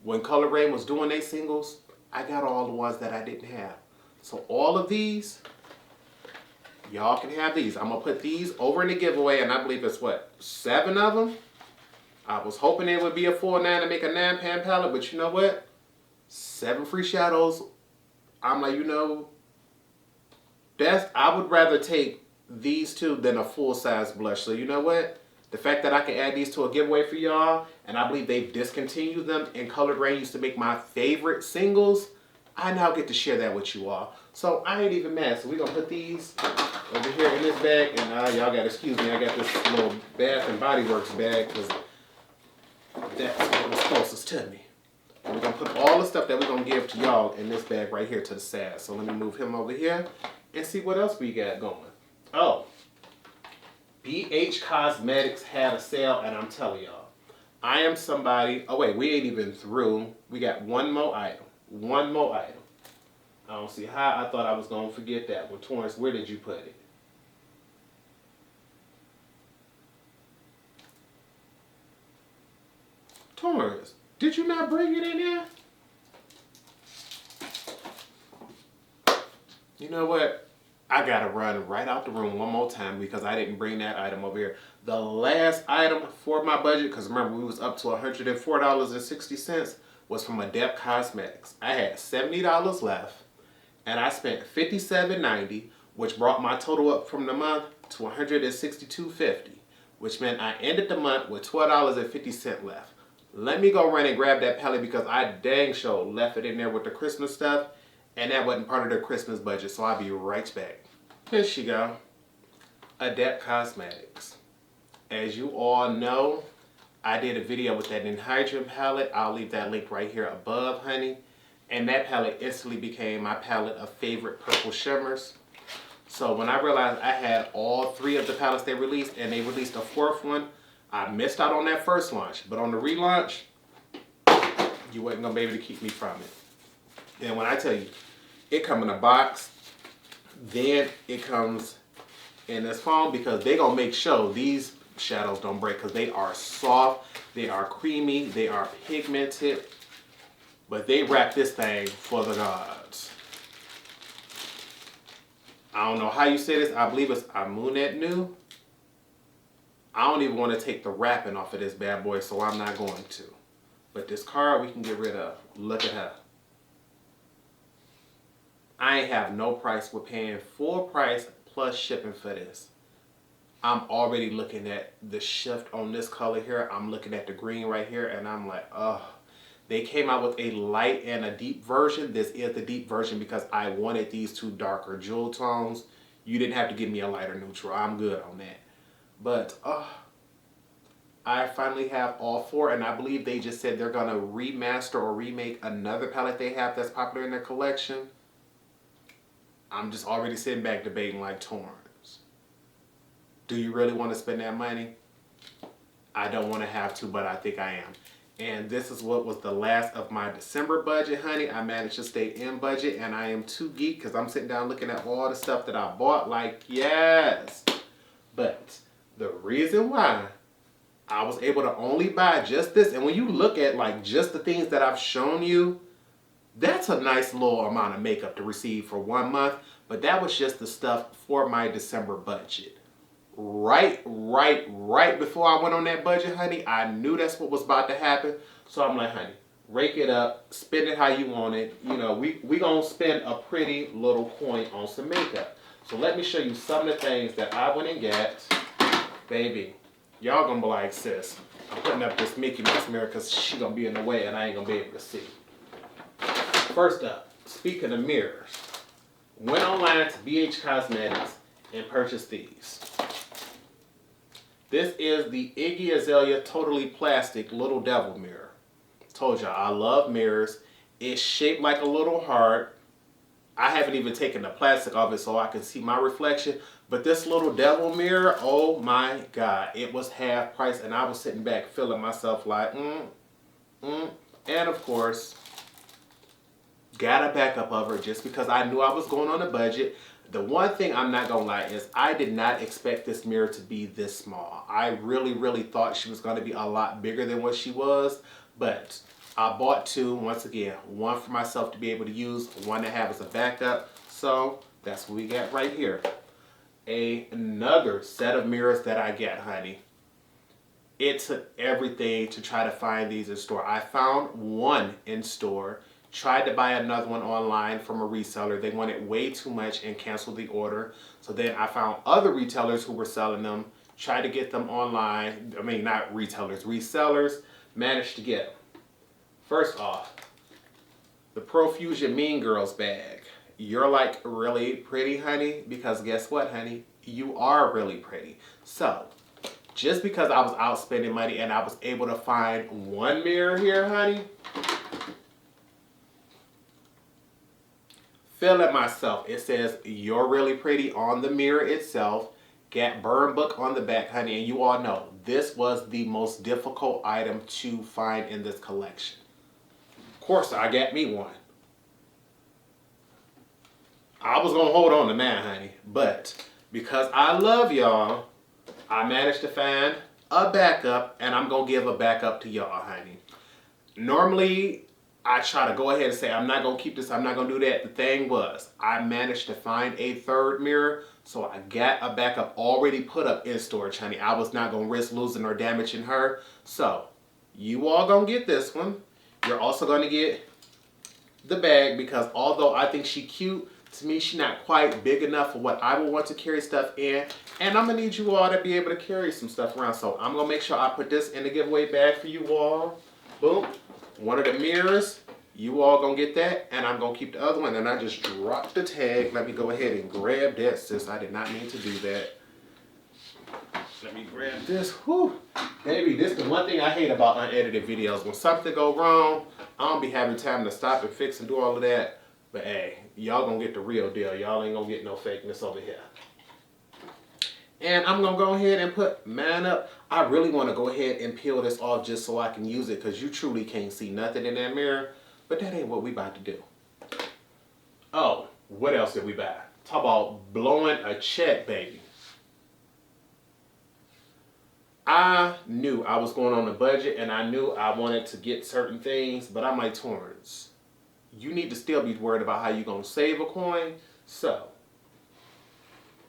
when Color Rain was doing their singles, I got all the ones that I didn't have. So all of these, y'all can have these. I'm going to put these over in the giveaway, and I believe it's what, 7 of them? I was hoping it would be a full 9 to make a 9-pan palette, but you know what? 7 free shadows. I'm like, you know, I would rather take these 2 than a full-size blush. So you know what? The fact that I can add these to a giveaway for y'all, and I believe they've discontinued them, and Colored Rain used to make my favorite singles, I now get to share that with you all. So I ain't even mad. So we're going to put these over here in this bag, and y'all got to excuse me, I got this little Bath and Body Works bag, because that's what was closest to me. And we're going to put all the stuff that we're going to give to y'all in this bag right here to the side. So let me move him over here and see what else we got going. Oh, BH Cosmetics had a sale, and I'm telling y'all, I am somebody. Oh wait, we ain't even through. We got one more item. One more item. I don't see how I thought I was going to forget that one. Torrence, where did you put it? Torrence, did you not bring it in there? You know what? I gotta run right out the room one more time because I didn't bring that item over here. The last item for my budget, because remember we was up to $104.60, was from Adept Cosmetics. I had $70 left, and I spent $57.90, which brought my total up from the month to $162.50, which meant I ended the month with $12.50 left. Let me go run and grab that palette because I dang sure left it in there with the Christmas stuff, and that wasn't part of the Christmas budget, so I'll be right back. Here she go. Adept Cosmetics. As you all know, I did a video with that Anhydrous palette. I'll leave that link right here above, honey. And that palette instantly became my palette of favorite purple shimmers. So when I realized I had all 3 of the palettes they released, and they released a 4th one, I missed out on that first launch. But on the relaunch, you wasn't going to be able to keep me from it. And when I tell you, it comes in a box, then it comes in this foam, because they're going to make sure these shadows don't break, because they are soft, they are creamy, they are pigmented, but they wrap this thing for the gods. I don't know how you say this. I believe it's Amunet New. I don't even want to take the wrapping off of this bad boy, so I'm not going to. But this card we can get rid of. Look at her. I ain't have no price. We're paying full price plus shipping for this. I'm already looking at the shift on this color here. I'm looking at the green right here, and I'm like, oh. They came out with a light and a deep version. This is the deep version because I wanted these 2 darker jewel tones. You didn't have to give me a lighter neutral. I'm good on that. But I finally have all 4, and I believe they just said they're going to remaster or remake another palette they have that's popular in their collection. I'm just already sitting back debating like, Torrence, do you really want to spend that money? I don't want to have to, but I think I am. And this is what was the last of my December budget, honey. I managed to stay in budget, and I am too geek because I'm sitting down looking at all the stuff that I bought. Like, yes. But the reason why I was able to only buy just this, and when you look at like just the things that I've shown you, that's a nice little amount of makeup to receive for 1 month. But that was just the stuff for my December budget. Right before I went on that budget, honey, I knew that's what was about to happen. So I'm like, honey, rake it up, spend it how you want it. You know, we gonna spend a pretty little coin on some makeup. So let me show you some of the things that I went and got. Baby, y'all gonna be like, sis, I'm putting up this Mickey Mouse mirror because she gonna be in the way and I ain't gonna be able to see. First up, speaking of mirrors, went online to BH Cosmetics and purchased these. This is the Iggy Azalea Totally Plastic Little Devil Mirror. Told y'all, I love mirrors. It's shaped like a little heart. I haven't even taken the plastic off it so I can see my reflection. But this little devil mirror, oh my God. It was half price and I was sitting back feeling myself like, And of course, got a backup of her just because I knew I was going on a budget. The one thing I'm not going to lie is I did not expect this mirror to be this small. I really thought she was going to be a lot bigger than what she was. But I bought 2, once again, one for myself to be able to use, one to have as a backup. So that's what we got right here. another set of mirrors that I get, honey. It took everything to try to find these in store. I found one in store, tried to buy another one online from a reseller. They wanted way too much and canceled the order. So then I found other retailers who were selling them, tried to get them online. I mean, not retailers, resellers, managed to get them. First off, the Profusion Mean Girls bag. You're like really pretty, honey, because guess what, honey? You are really pretty. So, just because I was out spending money and I was able to find one mirror here, honey, feel it myself. It says, "You're really pretty" on the mirror itself. Get burn book on the back, honey. And you all know, this was the most difficult item to find in this collection. Of course, I got me one. I was going to hold on to mine, honey. But because I love y'all, I managed to find a backup, and I'm going to give a backup to y'all, honey. Normally, I try to go ahead and say, I'm not going to keep this, I'm not going to do that. The thing was, I managed to find a third mirror, so I got a backup already put up in storage, honey. I was not going to risk losing or damaging her. So, you all going to get this one. You're also going to get the bag, because although I think she cute, to me, she's not quite big enough for what I would want to carry stuff in. And I'm going to need you all to be able to carry some stuff around. So I'm going to make sure I put this in the giveaway bag for you all. Boom. One of the mirrors. You all going to get that. And I'm going to keep the other one. And I just dropped the tag. Let me go ahead and grab that, sis. I did not mean to do that. Let me grab this. Whew. Baby, this is the one thing I hate about unedited videos. When something go wrong, I don't be having time to stop and fix and do all of that. But hey, y'all gonna get the real deal. Y'all ain't gonna get no fakeness over here. And I'm gonna go ahead and put mine up. I really wanna go ahead and peel this off just so I can use it, because you truly can't see nothing in that mirror. But that ain't what we about to do. Oh, what else did we buy? Talk about blowing a check, baby. I knew I was going on a budget, and I knew I wanted to get certain things, but I'm like, Torrence, you need to still be worried about how you're going to save a coin. So,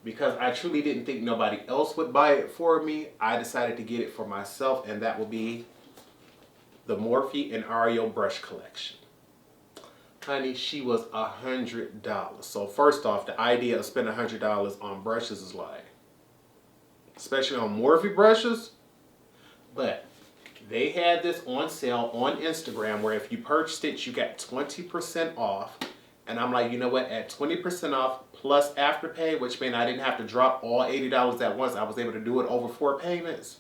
because I truly didn't think nobody else would buy it for me, I decided to get it for myself, and that will be the Morphe and Ario brush collection. Honey, she was $100. So first off, the idea of spending $100 on brushes is like, especially on Morphe brushes, but they had this on sale on Instagram where if you purchased it, you got 20% off. And I'm like, you know what? At 20% off plus Afterpay, which meant I didn't have to drop all $80 at once. I was able to do it over 4 payments.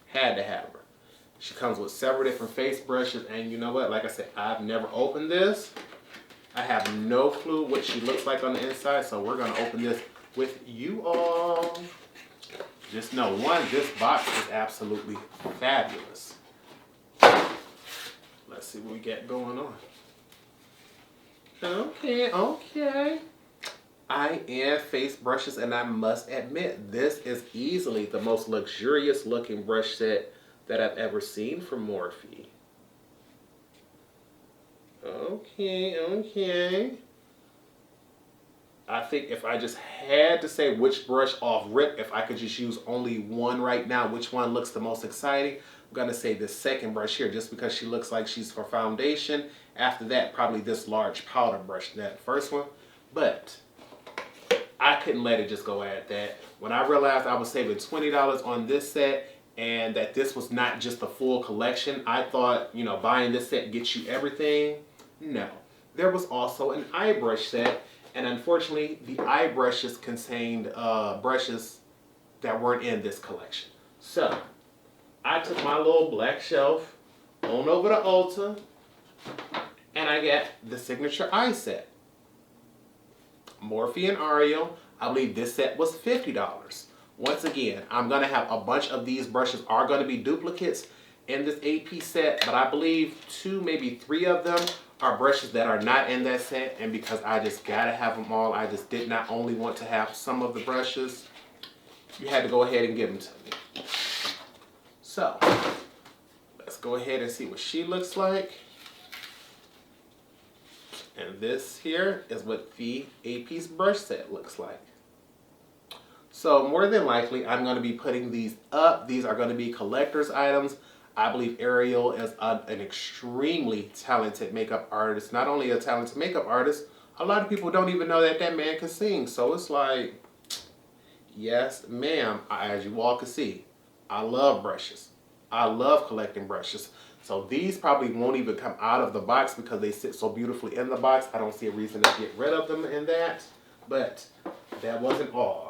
Had to have her. She comes with several different face brushes. And you know what? Like I said, I've never opened this. I have no clue what she looks like on the inside. So we're going to open this with you all. Just know, one, this box is absolutely fabulous. Let's see what we got going on. Okay. I am face brushes, and I must admit, this is easily the most luxurious looking brush set that I've ever seen from Morphe. Okay. I think if I just had to say which brush off rip, if I could just use only one right now, which one looks the most exciting, I'm going to say this second brush here, just because she looks like she's for foundation. After that, probably this large powder brush, that first one. But I couldn't let it just go at that. When I realized I was saving $20 on this set, and that this was not just the full collection, I thought, you know, buying this set gets you everything. No. There was also an eye brush set. And unfortunately, the eye brushes contained brushes that weren't in this collection. So, I took my little black shelf on over to Ulta, and I got the signature eye set. Morphe and Ario. I believe this set was $50. Once again, I'm going to have a bunch of these brushes are going to be duplicates in this 8-piece set, but I believe 2, maybe 3 of them are brushes that are not in that set, and because I just gotta have them all, I just did not only want to have some of the brushes, you had to go ahead and give them to me. So, let's go ahead and see what she looks like. And this here is what the 8-piece brush set looks like. So more than likely, I'm going to be putting these up. These are going to be collector's items. I believe Ariel is an extremely talented makeup artist. Not only a talented makeup artist, a lot of people don't even know that that man can sing. So it's like, yes, ma'am, as you all can see, I love brushes. I love collecting brushes. So these probably won't even come out of the box because they sit so beautifully in the box. I don't see a reason to get rid of them in that. But that wasn't all.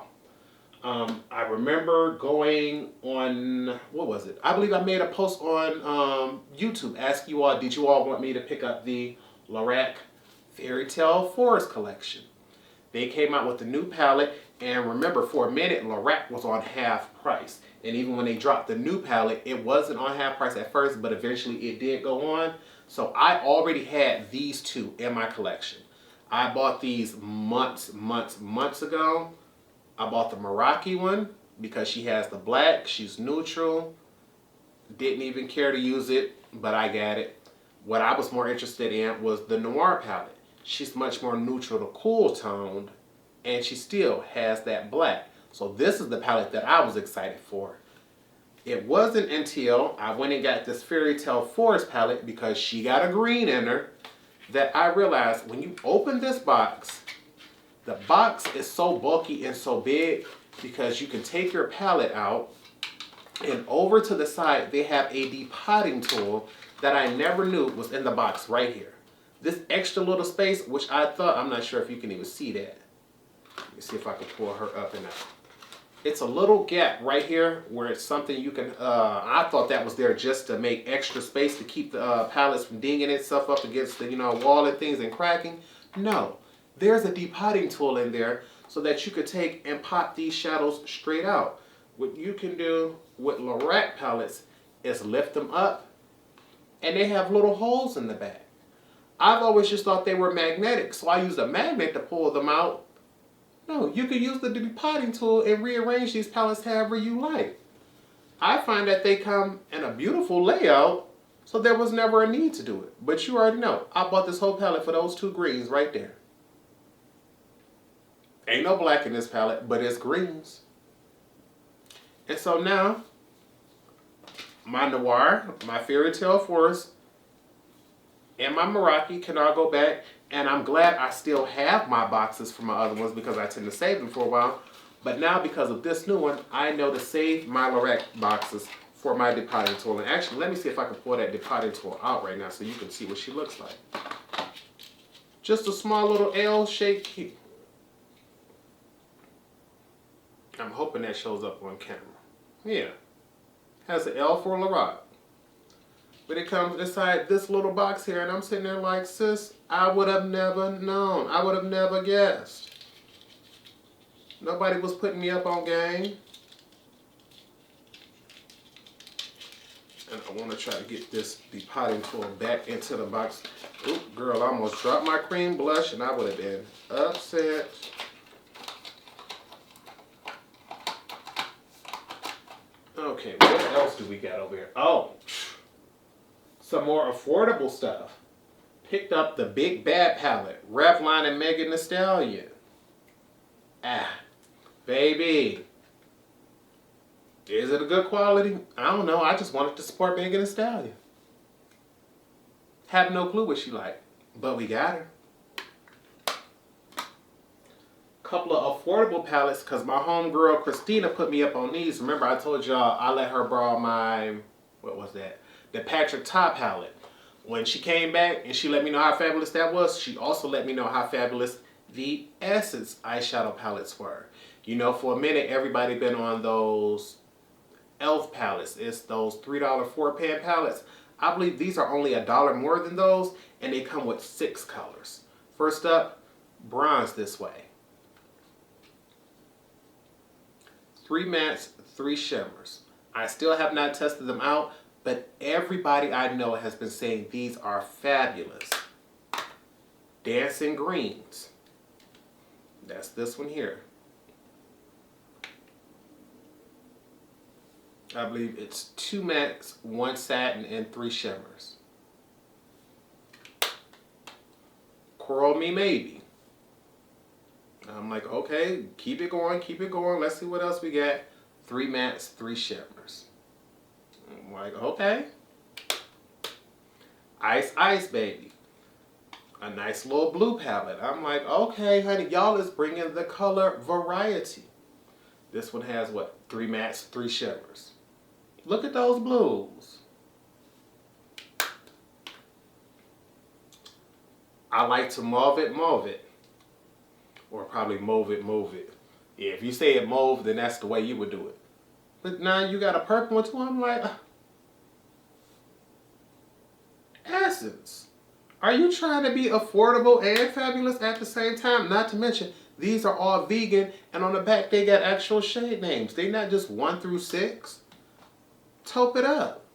I remember going on, what was it? I believe I made a post on YouTube asking you all, did you all want me to pick up the Lorac Fairy Tale Forest collection? They came out with a new palette, and remember, for a minute, Lorac was on half price. And even when they dropped the new palette, it wasn't on half price at first, but eventually it did go on. So I already had these two in my collection. I bought these months ago. I bought the Meraki one because she has the black, she's neutral. Didn't even care to use it, but I got it. What I was more interested in was the Noir palette. She's much more neutral to cool toned, and she still has that black. So this is the palette that I was excited for. It wasn't until I went and got this Fairy Tale Forest palette, because she got a green in her, that I realized when you open this box, the box is so bulky and so big because you can take your palette out, and over to the side they have a depotting tool that I never knew was in the box right here. This extra little space, which I thought, I'm not sure if you can even see that. Let me see if I can pull her up and out. It's a little gap right here where it's something you can, I thought that was there just to make extra space to keep the palettes from dinging itself up against the wall and things and cracking. No. There's a depotting tool in there so that you could take and pot these shadows straight out. What you can do with Lorac palettes is lift them up, and they have little holes in the back. I've always just thought they were magnetic, so I used a magnet to pull them out. No, you could use the depotting tool and rearrange these palettes however you like. I find that they come in a beautiful layout, so there was never a need to do it. But you already know, I bought this whole palette for those two greens right there. Ain't no black in this palette, but it's greens. And so now, my Noir, my Fairy Tale Forest, and my Meraki can all go back. And I'm glad I still have my boxes for my other ones because I tend to save them for a while. But now, because of this new one, I know to save my Lorac boxes for my depotting tool. And actually, let me see if I can pull that depotting tool out right now so you can see what she looks like. Just a small little L-shaped key. I'm hoping that shows up on camera. Yeah. Has an L for Lorac. But it comes inside this little box here, and I'm sitting there like, sis, I would have never known. I would have never guessed. Nobody was putting me up on game. And I want to try to get this depotting tool back into the box. Oop, girl, I almost dropped my cream blush, and I would have been upset. Okay, what else do we got over here? Oh, some more affordable stuff. Picked up the Big Bad palette, Revlon and Megan Thee Stallion. Baby. Is it a good quality? I don't know. I just wanted to support Megan Thee Stallion. Have no clue what she like, but we got her. Couple of affordable palettes because my homegirl Christina put me up on these. Remember I told y'all I let her borrow my, what was that? The Patrick Ta palette. When she came back and she let me know how fabulous that was, she also let me know how fabulous the Essence eyeshadow palettes were. You know, for a minute everybody been on those e.l.f. palettes. It's those $3 4-pan palettes. I believe these are only $1 more than those, and they come with 6 colors. First up, bronze this way. 3 mattes, 3 shimmers. I still have not tested them out, but everybody I know has been saying these are fabulous. Dancing greens. That's this one here. I believe it's 2 mattes, 1 satin, and 3 shimmers. Coral Me Maybe. I'm like, like, okay, keep it going, keep it going. Let's see what else we got. 3 mattes, 3 shimmers. I'm like, okay. Ice Ice Baby. A nice little blue palette. I'm like, okay, honey, y'all is bringing the color variety. This one has what? 3 mattes, 3 shimmers. Look at those blues. I like to mauve it. Or probably mauve it. Yeah, if you say it mauve, then that's the way you would do it. But now you got a purple one too. I'm like, Essence. Are you trying to be affordable and fabulous at the same time? Not to mention, these are all vegan, and on the back they got actual shade names. They not just 1 through 6. Taupe it up.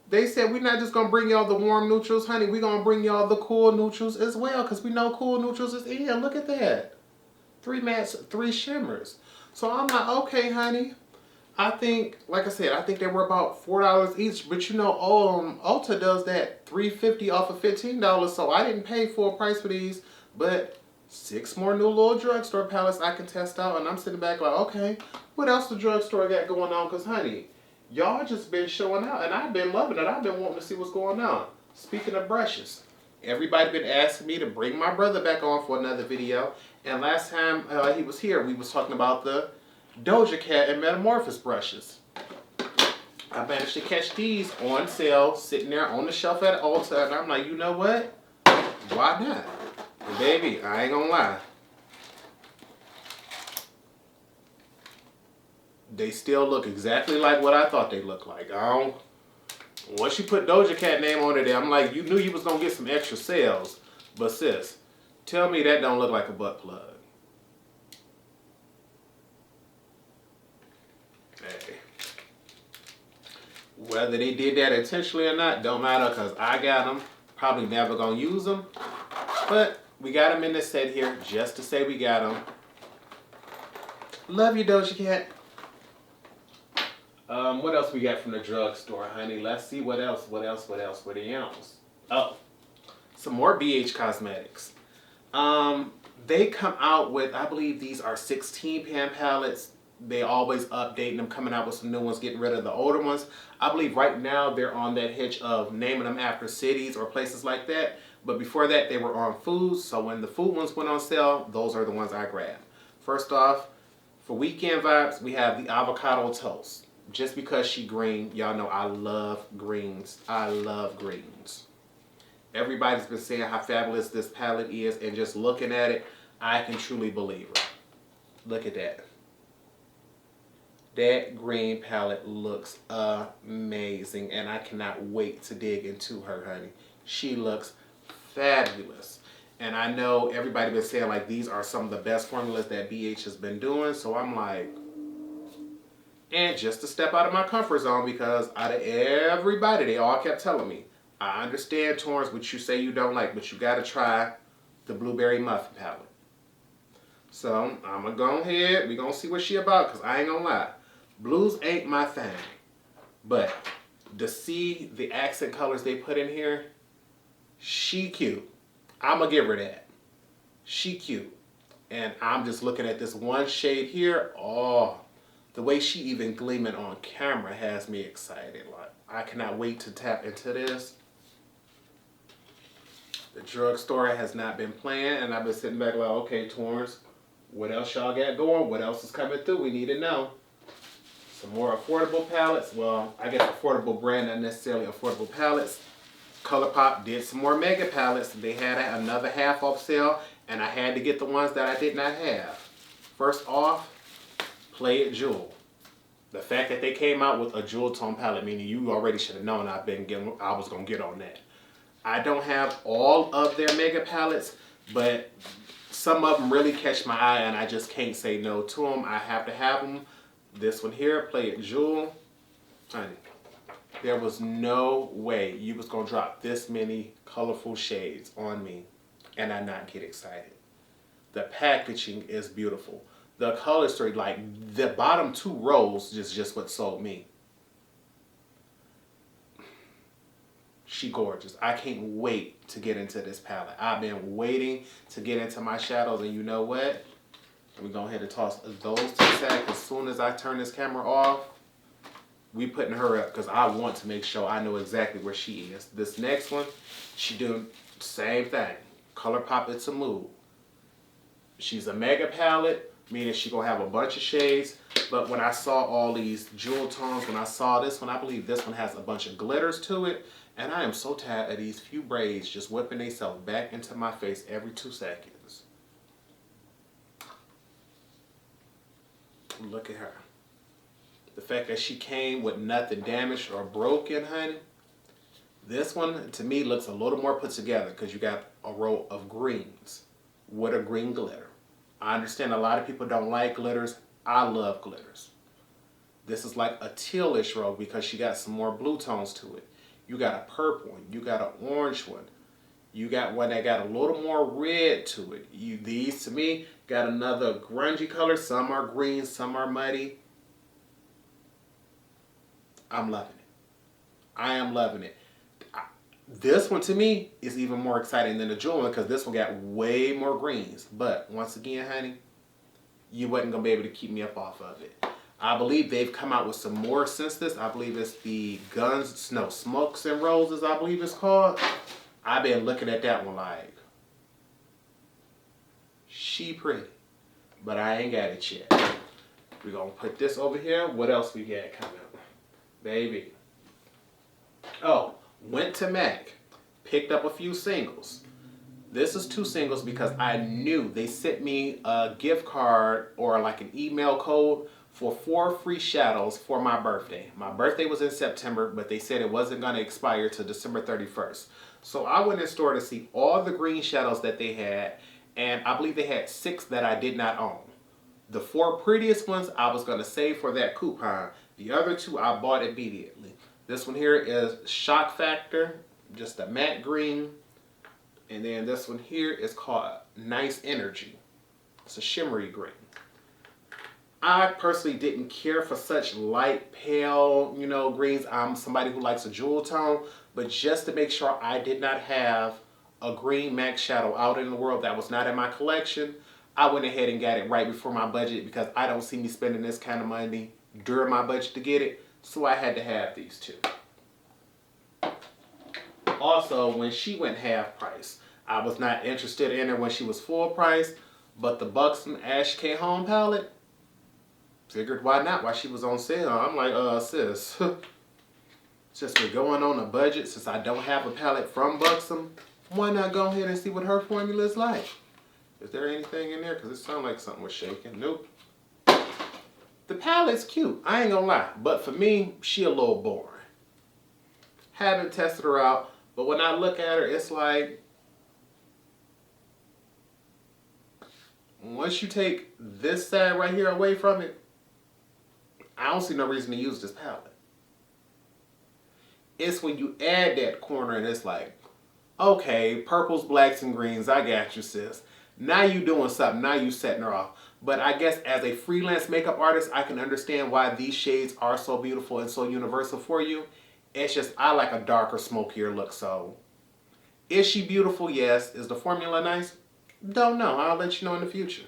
They said we're not just going to bring y'all the warm neutrals, honey. We're going to bring y'all the cool neutrals as well, because we know cool neutrals is in. Look at that. 3 mattes, 3 shimmers. So I'm like, okay, honey. I think, like I said, I think they were about $4 each. But you know, Ulta does that $3.50 off of $15. So I didn't pay full price for these. But 6 more new little drugstore palettes I can test out. And I'm sitting back like, okay, what else the drugstore got going on? Because, honey, y'all just been showing out. And I've been loving it. I've been wanting to see what's going on. Speaking of brushes, everybody been asking me to bring my brother back on for another video. And last time he was here, we was talking about the Doja Cat and Metamorphosis brushes. I managed to catch these on sale, sitting there on the shelf at Ulta, and I'm like, you know what? Why not? And baby, I ain't gonna lie. They still look exactly like what I thought they looked like. Once you put Doja Cat name on it, I'm like, you knew you was gonna get some extra sales, but sis, tell me that don't look like a butt plug. Hey. Whether they did that intentionally or not, don't matter, because I got them. Probably never going to use them. But we got them in the set here just to say we got them. Love you, Doja Cat. What else we got from the drugstore, honey? Let's see what else. Oh, some more BH Cosmetics. They come out with, I believe these are 16 pan palettes. They always updating them, coming out with some new ones, getting rid of the older ones. I believe right now they're on that hitch of naming them after cities or places like that. But before that, they were on foods. So when the food ones went on sale, those are the ones I grabbed. First off, for weekend vibes, we have the avocado toast. Just because she green, y'all know I love greens. I love greens. Everybody's been saying how fabulous this palette is, and just looking at it, I can truly believe her. Look at that. That green palette looks amazing, and I cannot wait to dig into her, honey. She looks fabulous. And I know everybody been saying like these are some of the best formulas that BH has been doing, so I'm like, and just to step out of my comfort zone, because out of everybody, they all kept telling me, I understand, Torrence, what you say you don't like, but you got to try the Blueberry Muffin palette. So I'm going to go ahead. We're going to see what she about, because I ain't going to lie. Blues ain't my thing. But to see the accent colors they put in here, she cute. I'm going to give her that. She cute. And I'm just looking at this one shade here. Oh, the way she even gleaming on camera has me excited. Like, I cannot wait to tap into this. The drugstore has not been playing, and I've been sitting back like, okay, Torrence, what else y'all got going? What else is coming through? We need to know. Some more affordable palettes. Well, I guess affordable brand, not necessarily affordable palettes. ColourPop did some more mega palettes. They had another half off sale, and I had to get the ones that I did not have. First off, Play It Jewel. The fact that they came out with a jewel tone palette, meaning you already should have known I was going to get on that. I don't have all of their mega palettes, but some of them really catch my eye, and I just can't say no to them. I have to have them. This one here, Play It Jewel. Honey, there was no way you was going to drop this many colorful shades on me and I not get excited. The packaging is beautiful. The color story, like the bottom 2 rows, is just what sold me. She gorgeous. I can't wait to get into this palette. I've been waiting to get into my shadows, and you know what? Let me go ahead and toss those to the side. As soon as I turn this camera off, we putting her up because I want to make sure I know exactly where she is. This next one, she doing the same thing. Color pop it to mood. She's a mega palette, meaning she gonna have a bunch of shades. But when I saw all these jewel tones, when I saw this one, I believe this one has a bunch of glitters to it. And I am so tired of these few braids just whipping themselves back into my face every 2 seconds. Look at her. The fact that she came with nothing damaged or broken, honey. This one, to me, looks a little more put together because you got a row of greens with a green glitter. I understand a lot of people don't like glitters. I love glitters. This is like a tealish row because she got some more blue tones to it. You got a purple one. You got an orange one. You got one that got a little more red to it. These, to me, got another grungy color. Some are green, some are muddy. I'm loving it. I am loving it. This one, to me, is even more exciting than the jewel one because this one got way more greens. But, once again, honey, you wasn't going to be able to keep me up off of it. I believe they've come out with some more since this. I believe it's the Smokes and Roses, I believe it's called. I've been looking at that one like, she pretty, but I ain't got it yet. We're going to put this over here. What else we got coming up? Baby. Oh, went to MAC. Picked up a few singles. This is 2 singles because I knew they sent me a gift card or like an email code for 4 free shadows for my birthday. My birthday was in September, but they said it wasn't going to expire till December 31st. So I went in the store to see all the green shadows that they had, and I believe they had 6 that I did not own. The 4 prettiest ones I was going to save for that coupon. The other 2 I bought immediately. This one here is Shock Factor, just a matte green. And then this one here is called Nice Energy. It's a shimmery green. I personally didn't care for such light, pale, greens. I'm somebody who likes a jewel tone. But just to make sure I did not have a green MAC shadow out in the world that was not in my collection, I went ahead and got it right before my budget because I don't see me spending this kind of money during my budget to get it. So I had to have these 2. Also, when she went half price, I was not interested in her when she was full price. But the Buxom Ash K Home palette, figured why not? Why she was on sale. I'm like, sis, since we're going on a budget, since I don't have a palette from Buxom, why not go ahead and see what her formula is like? Is there anything in there? Because it sounded like something was shaking. Nope. The palette's cute. I ain't gonna lie. But for me, she a little boring. Haven't tested her out, but when I look at her, it's like, once you take this side right here away from it, I don't see no reason to use this palette. It's when you add that corner and it's like, okay, purples, blacks, and greens, I got you, sis. Now you doing something. Now you setting her off. But I guess as a freelance makeup artist, I can understand why these shades are so beautiful and so universal for you. It's just I like a darker, smokier look. So, is she beautiful? Yes. Is the formula nice? Don't know. I'll let you know in the future.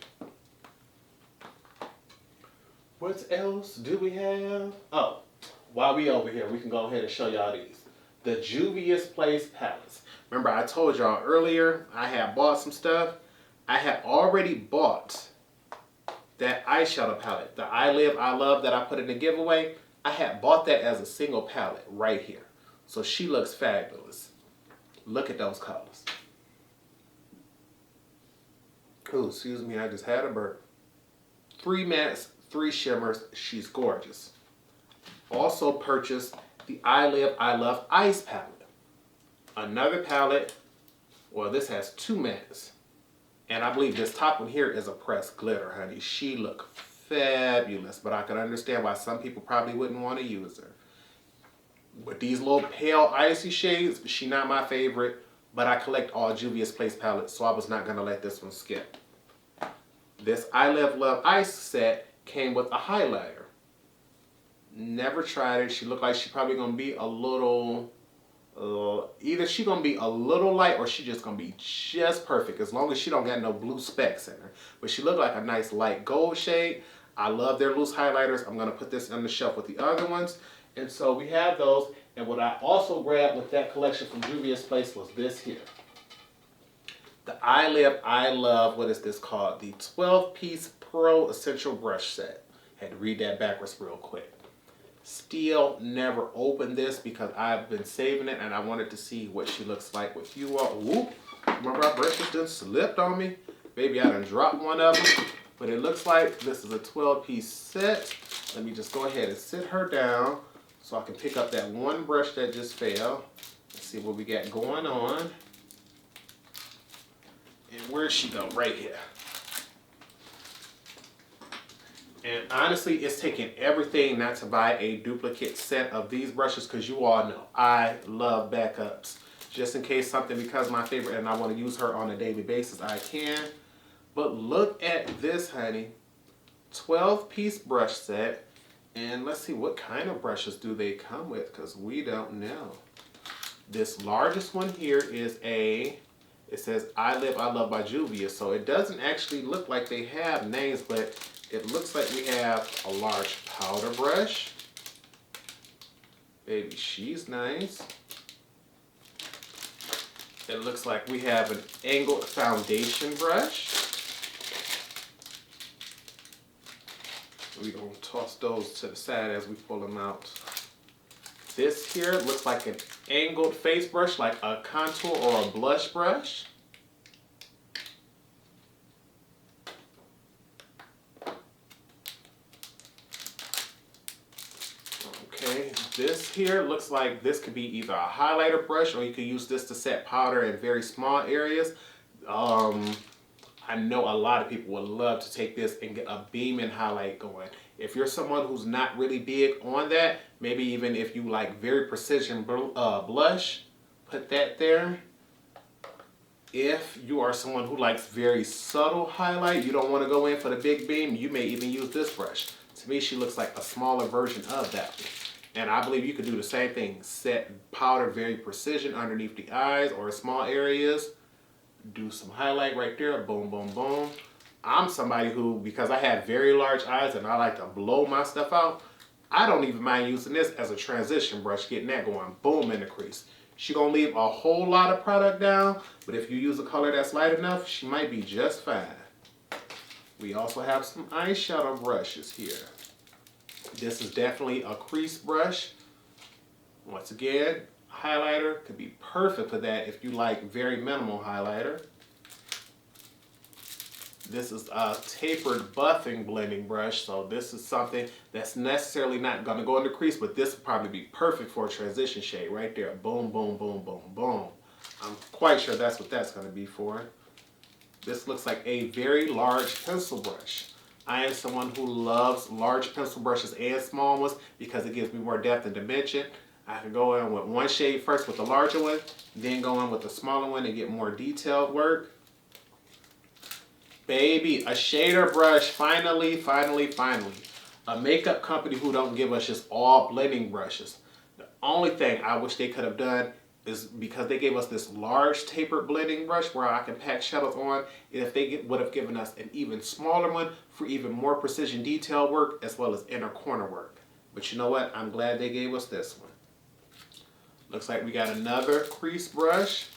What else do we have? Oh, while we over here, we can go ahead and show y'all these. The Juvia's Place palettes. Remember I told y'all earlier I had bought some stuff. I had already bought that eyeshadow palette, the I Live, I Love that I put in the giveaway. I had bought that as a single palette right here. So she looks fabulous. Look at those colors. Oh, excuse me, I just had a burp. 3 mattes, 3 shimmers. She's gorgeous. Also purchased the I Live, I Love Ice palette. Another palette. Well, this has 2 mattes. And I believe this top one here is a pressed glitter, honey. She look fabulous, but I can understand why some people probably wouldn't want to use her. With these little pale icy shades, she not my favorite, but I collect all Juvia's Place palettes, so I was not going to let this one skip. This I Live Love Ice set came with a highlighter. Never tried it. She looked like she's probably going to be a little Either she gonna be a little light or she just gonna be just perfect, as long as she don't got no blue specks in her. But she look like a nice light gold shade. I love their loose highlighters. I'm gonna put this on the shelf with the other ones. And so we have those. And what I also grabbed with that collection from Juvia's Place was this here. The I Love, what is this called? The 12-piece Pro Essential Brush Set. Had to read that backwards real quick. Still never opened this because I've been saving it and I wanted to see what she looks like with you all. Whoop! Remember our brushes done slipped on me? Maybe I done dropped one of them. But it looks like this is a 12-piece set. Let me just go ahead and sit her down so I can pick up that one brush that just fell. Let's see what we got going on. And where'd she go? Right here. And honestly, it's taking everything not to buy a duplicate set of these brushes, because you all know I love backups. Just in case something becomes my favorite and I want to use her on a daily basis, I can. But look at this, honey. 12-piece brush set. And let's see, what kind of brushes do they come with, because we don't know. This largest one here is it says I Love by Juvia. So it doesn't actually look like they have names, but it looks like we have a large powder brush. Baby, she's nice. It looks like we have an angled foundation brush. We're going to toss those to the side as we pull them out. This here looks like an angled face brush, like a contour or a blush brush. Okay, this here looks like this could be either a highlighter brush or you could use this to set powder in very small areas. I know a lot of people would love to take this and get a beaming highlight going. If you're someone who's not really big on that, maybe even if you like very precision blush, put that there. If you are someone who likes very subtle highlight, you don't want to go in for the big beam, you may even use this brush. To me, she looks like a smaller version of that one. And I believe you could do the same thing. Set powder very precision underneath the eyes or small areas. Do some highlight right there. Boom, boom, boom. I'm somebody who, because I have very large eyes and I like to blow my stuff out, I don't even mind using this as a transition brush, getting that going boom in the crease. She gonna leave a whole lot of product down, but if you use a color that's light enough, she might be just fine. We also have some eyeshadow brushes here. This is definitely a crease brush. Once again, highlighter could be perfect for that if you like very minimal highlighter. This is a tapered buffing blending brush, so this is something that's necessarily not going to go in the crease, but this would probably be perfect for a transition shade right there. Boom, boom, boom, boom, boom. I'm quite sure that's what that's going to be for. This looks like a very large pencil brush. I am someone who loves large pencil brushes and small ones because it gives me more depth and dimension. I can go in with one shade first with the larger one, then go in with the smaller one and get more detailed work. Baby, a shader brush, finally, finally, finally. A makeup company who don't give us just all blending brushes. The only thing I wish they could have done is, because they gave us this large tapered blending brush where I can pack shadows on, if they would have given us an even smaller one for even more precision detail work as well as inner corner work. But you know what? I'm glad they gave us this one. Looks like we got another crease brush.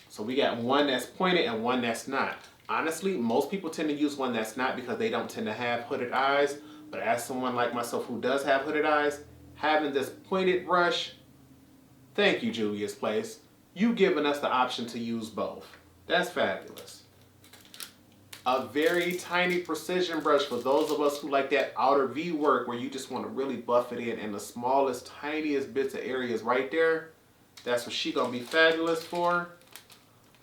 So we got one that's pointed and one that's not. Honestly, most people tend to use one that's not because they don't tend to have hooded eyes. But as someone like myself who does have hooded eyes, having this pointed brush, thank you, Juvia's Place. You've given us the option to use both. That's fabulous. A very tiny precision brush for those of us who like that outer V work where you just want to really buff it in the smallest, tiniest bits of areas right there. That's what she's going to be fabulous for.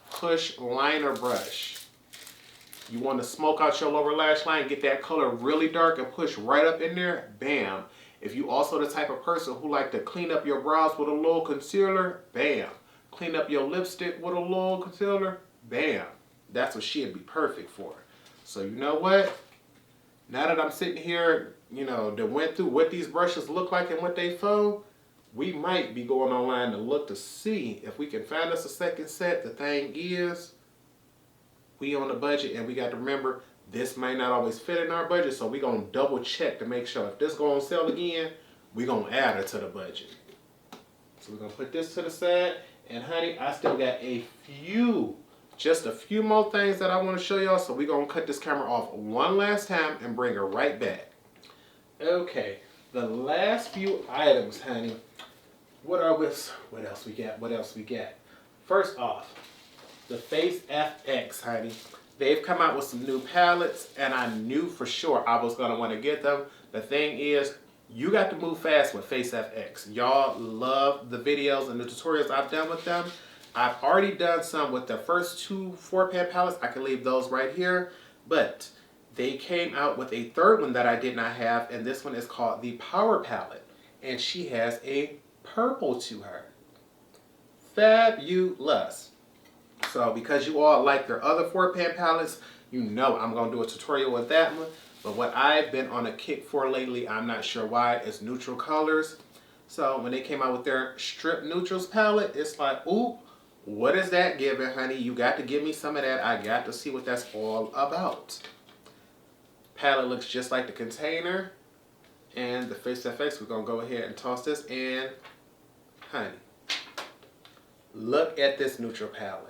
Push liner brush. You want to smoke out your lower lash line, get that color really dark and push right up in there, bam. If you also the type of person who like to clean up your brows with a little concealer, bam. Clean up your lipstick with a little concealer, bam. That's what she'd be perfect for. So you know what? Now that I'm sitting here, that went through what these brushes look like and what they for, we might be going online to look to see if we can find us a second set. The thing is, we on the budget, and we got to remember this might not always fit in our budget, so we gonna double check to make sure if this go on sale again, we gonna add it to the budget. So we're gonna put this to the side, and honey, I still got just a few more things that I want to show y'all, so we're gonna cut this camera off one last time and bring her right back. Okay, the last few items, honey. What else we got? First off, the Face FX, honey. They've come out with some new palettes, and I knew for sure I was gonna want to get them. The thing is, you got to move fast with Face FX. Y'all love the videos and the tutorials I've done with them. I've already done some with the first two 4-pan palettes. I can leave those right here. But they came out with a third one that I did not have, and this one is called the Power Palette. And she has a purple to her. Fabulous. So because you all like their other 4-pan palettes, you know I'm going to do a tutorial with that one. But what I've been on a kick for lately, I'm not sure why, is neutral colors. So when they came out with their Strip Neutrals palette, it's like, ooh, what is that giving, honey? You got to give me some of that. I got to see what that's all about. Palette looks just like the container. And the Face FX, we're going to go ahead and toss this in. Honey, look at this neutral palette.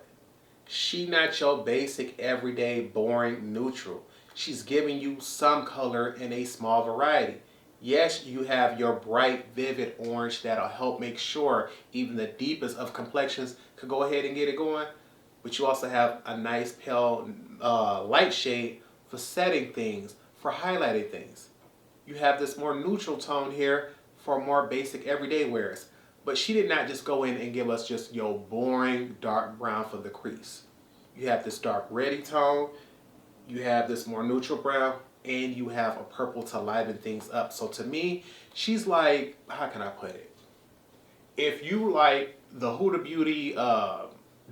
She not your basic, everyday, boring neutral. She's giving you some color in a small variety. Yes, you have your bright, vivid orange that'll help make sure even the deepest of complexions could go ahead and get it going. But you also have a nice pale light shade for setting things, for highlighting things. You have this more neutral tone here for more basic everyday wears. But she did not just go in and give us just your boring dark brown for the crease. You have this dark reddy tone, you have this more neutral brown, and you have a purple to liven things up. So to me, she's like, how can I put it? If you like the Huda Beauty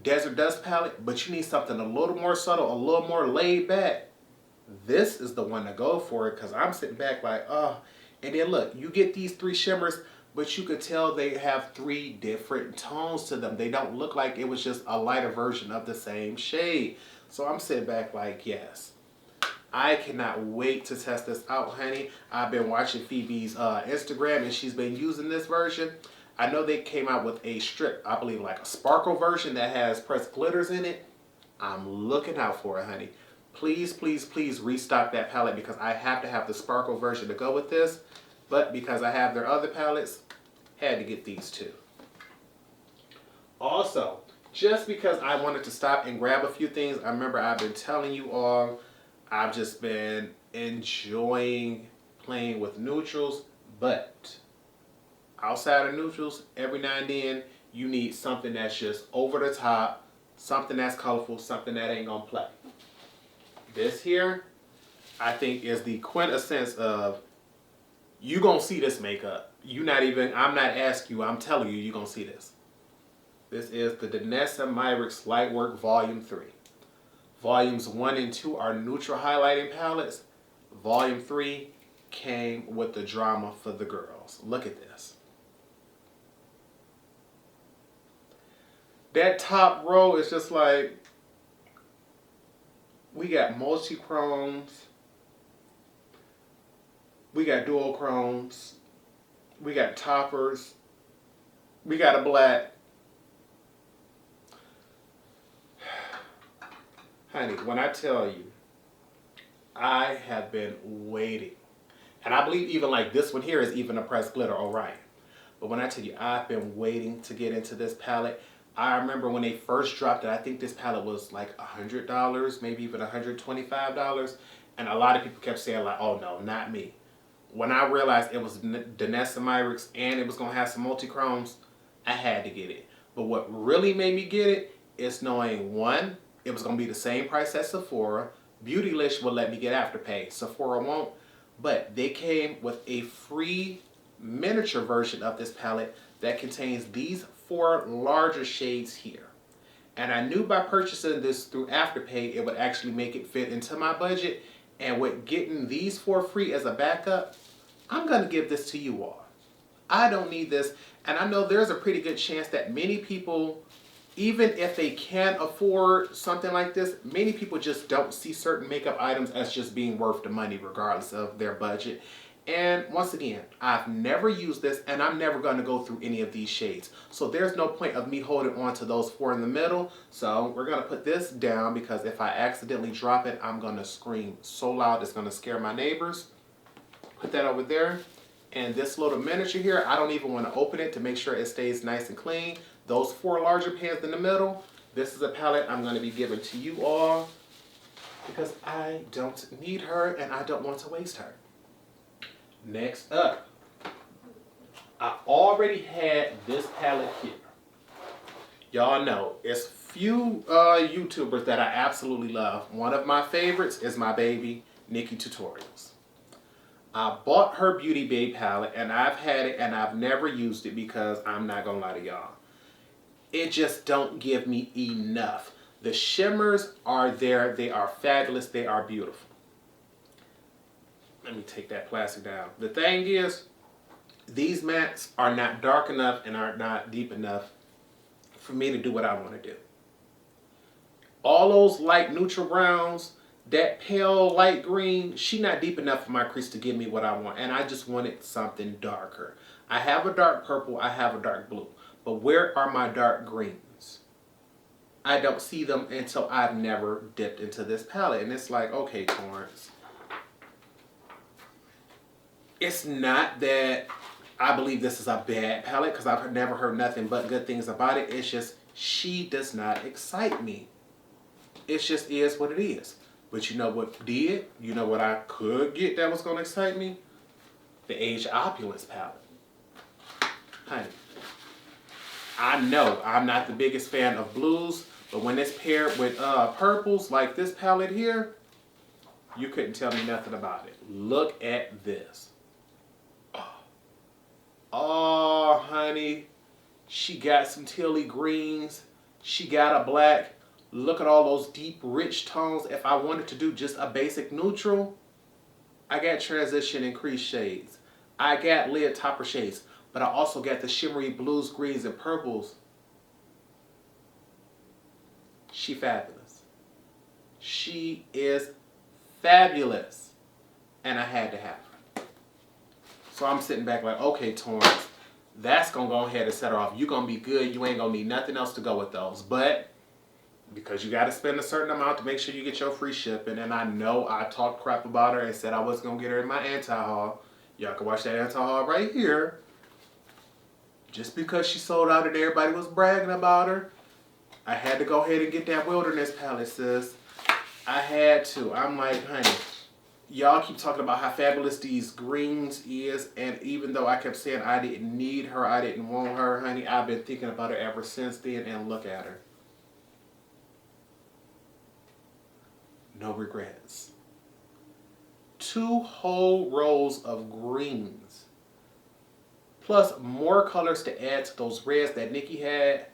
Desert Dust palette, but you need something a little more subtle, a little more laid back, this is the one to go for it, because I'm sitting back like, oh. And then look, you get these 3 shimmers, but you could tell they have 3 different tones to them. They don't look like it was just a lighter version of the same shade. So I'm sitting back like, yes. I cannot wait to test this out, honey. I've been watching Phoebe's Instagram, and she's been using this version. I know they came out with a strip, I believe like a sparkle version that has pressed glitters in it. I'm looking out for it, honey. Please, please, please restock that palette, because I have to have the sparkle version to go with this. But because I have their other palettes, had to get these two. Also, just because I wanted to stop and grab a few things, I remember I've been telling you all, I've just been enjoying playing with neutrals, but outside of neutrals, every now and then, you need something that's just over the top, something that's colorful, something that ain't gonna play. This here, I think, is the quintessence of, you gonna see this makeup. I'm not asking you, I'm telling you, you're gonna see this. This is the Danessa Myricks Lightwork Volume 3. Volumes 1 and 2 are neutral highlighting palettes. Volume 3 came with the drama for the girls. Look at this. That top row is just like, we got multi-chromes, we got dual chromes, we got toppers, we got a black. Honey, when I tell you, I have been waiting. And I believe even like this one here is even a pressed glitter, Orion. But when I tell you, I've been waiting to get into this palette. I remember when they first dropped it, I think this palette was like $100, maybe even $125. And a lot of people kept saying like, oh no, not me. When I realized it was Danessa Myricks and it was going to have some multi-chromes, I had to get it. But what really made me get it is knowing, one, it was going to be the same price as Sephora. Beautylish will let me get Afterpay. Sephora won't. But they came with a free miniature version of this palette that contains these 4 larger shades here. And I knew by purchasing this through Afterpay, it would actually make it fit into my budget. And with getting these 4 free as a backup, I'm going to give this to you all. I don't need this. And I know there's a pretty good chance that many people, even if they can afford something like this, many people just don't see certain makeup items as just being worth the money regardless of their budget. And once again, I've never used this and I'm never going to go through any of these shades. So there's no point of me holding on to those four in the middle. So we're going to put this down because if I accidentally drop it, I'm going to scream so loud it's going to scare my neighbors. Put that over there. And this little miniature here, I don't even want to open it to make sure it stays nice and clean. Those four larger pans in the middle, this is a palette I'm going to be giving to you all because I don't need her and I don't want to waste her. Next up, I already had this palette here. Y'all know, it's few YouTubers that I absolutely love. One of my favorites is my baby, Nikki Tutorials. I bought her Beauty Babe palette and I've had it and I've never used it because I'm not gonna lie to y'all. It just don't give me enough. The shimmers are there, they are fabulous, they are beautiful. Let me take that plastic down. The thing is, these mattes are not dark enough and are not deep enough for me to do what I want to do. All those light neutral browns, that pale light green, she not deep enough for my crease to give me what I want. And I just wanted something darker. I have a dark purple, I have a dark blue. But where are my dark greens? I don't see them until I've never dipped into this palette. And it's like, okay, Torrence. It's not that I believe this is a bad palette because I've never heard nothing but good things about it. It's just she does not excite me. It just is what it is. But you know what did? You know what I could get that was going to excite me? The Age Opulence palette. Honey, I know I'm not the biggest fan of blues, but when it's paired with purples like this palette here, you couldn't tell me nothing about it. Look at this. Oh, honey, she got some tealy greens. She got a black. Look at all those deep, rich tones. If I wanted to do just a basic neutral, I got transition and crease shades. I got lid topper shades, but I also got the shimmery blues, greens, and purples. She fabulous. She is fabulous. And I had to have her. So I'm sitting back like, okay, Torrence, that's going to go ahead and set her off. You're going to be good. You ain't going to need nothing else to go with those. But because you got to spend a certain amount to make sure you get your free shipping. And I know I talked crap about her and said I was going to get her in my anti-haul. Y'all can watch that anti-haul right here. Just because she sold out and everybody was bragging about her, I had to go ahead and get that Wilderness palette, sis. I had to. I'm like, honey, y'all keep talking about how fabulous these greens is, and even though I kept saying I didn't need her, I didn't want her, honey, I've been thinking about her ever since then, and look at her. No regrets. 2 whole rows of greens, plus more colors to add to those reds that Nikki had,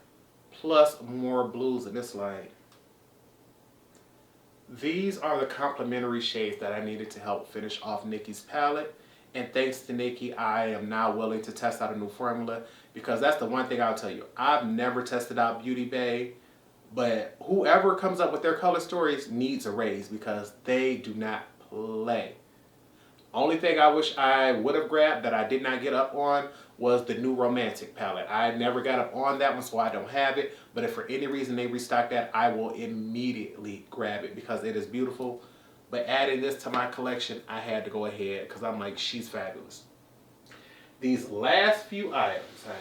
plus more blues, and it's like, these are the complementary shades that I needed to help finish off Nikki's palette. And thanks to Nikki, I am now willing to test out a new formula, because that's the one thing I'll tell you. I've never tested out Beauty Bay, but whoever comes up with their color stories needs a raise because they do not play. Only thing I wish I would have grabbed that I did not get up on was the new Romantic palette. I never got up on that one, so I don't have it. But if for any reason they restock that, I will immediately grab it because it is beautiful. But adding this to my collection, I had to go ahead because I'm like, she's fabulous. These last few items, honey,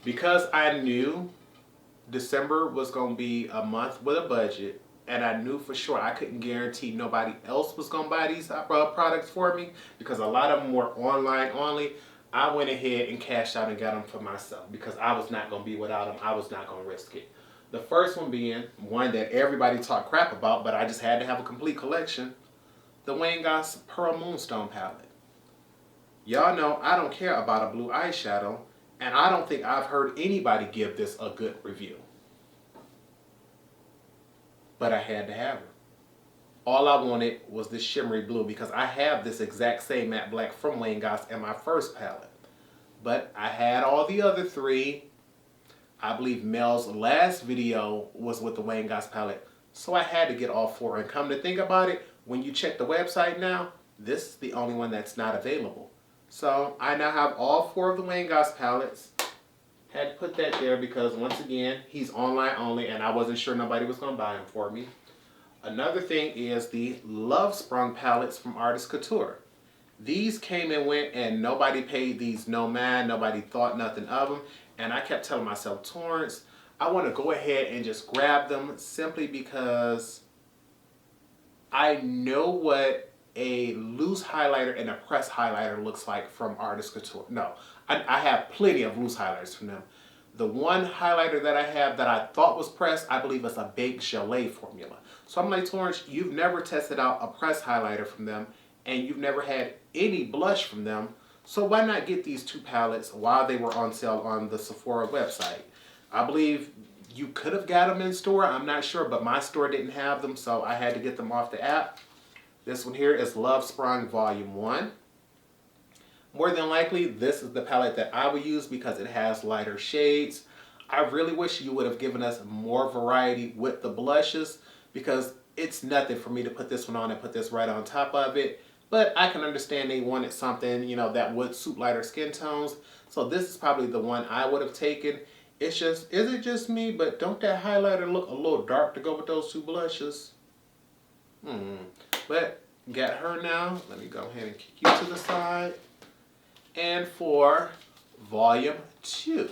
because I knew December was going to be a month with a budget, and I knew for sure I couldn't guarantee nobody else was going to buy these products for me because a lot of them were online only. I went ahead and cashed out and got them for myself because I was not going to be without them. I was not going to risk it. The first one being one that everybody talked crap about, but I just had to have a complete collection. The Wayne Goss Pearl Moonstone palette. Y'all know I don't care about a blue eyeshadow, and I don't think I've heard anybody give this a good review. But I had to have her. All I wanted was this shimmery blue because I have this exact same matte black from Wayne Goss in my first palette. But I had all the other three. I believe Mel's last video was with the Wayne Goss palette. So I had to get all four. And come to think about it, when you check the website now, this is the only one that's not available. So I now have all four of the Wayne Goss palettes. Had to put that there because once again, he's online only and I wasn't sure nobody was going to buy him for me. Another thing is the Love Sprung palettes from Artist Couture. These came and went and nobody paid these no mind, nobody thought nothing of them. And I kept telling myself, Torrence, I want to go ahead and just grab them simply because I know what a loose highlighter and a pressed highlighter looks like from Artist Couture. No, I have plenty of loose highlighters from them. The one highlighter that I have that I thought was pressed, I believe is a Baked Gelée formula. So I'm like, Torrence, you've never tested out a pressed highlighter from them and you've never had any blush from them. So why not get these two palettes while they were on sale on the Sephora website? I believe you could have got them in store. I'm not sure, but my store didn't have them, so I had to get them off the app. This one here is Love Sprung Volume 1. More than likely, this is the palette that I would use because it has lighter shades. I really wish you would have given us more variety with the blushes because it's nothing for me to put this one on and put this right on top of it. But I can understand they wanted something, you know, that would suit lighter skin tones. So this is probably the one I would have taken. It's just, is it just me? But don't that highlighter look a little dark to go with those two blushes? But got her now. Let me go ahead and kick you to the side. And for Volume 2.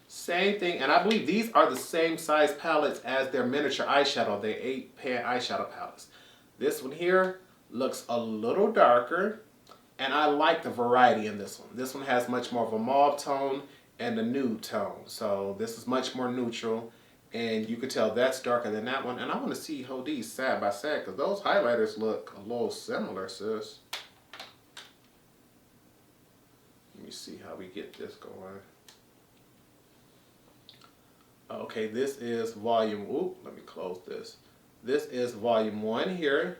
Same thing, and I believe these are the same size palettes as their miniature eyeshadow, their 8-pan eyeshadow palettes. This one here looks a little darker, and I like the variety in this one. This one has much more of a mauve tone and a nude tone, so this is much more neutral, and you can tell that's darker than that one. And I want to see how these side by side, because those highlighters look a little similar, sis. Let me see how we get this going. Okay, this is volume, let me close this. This is volume 1 here,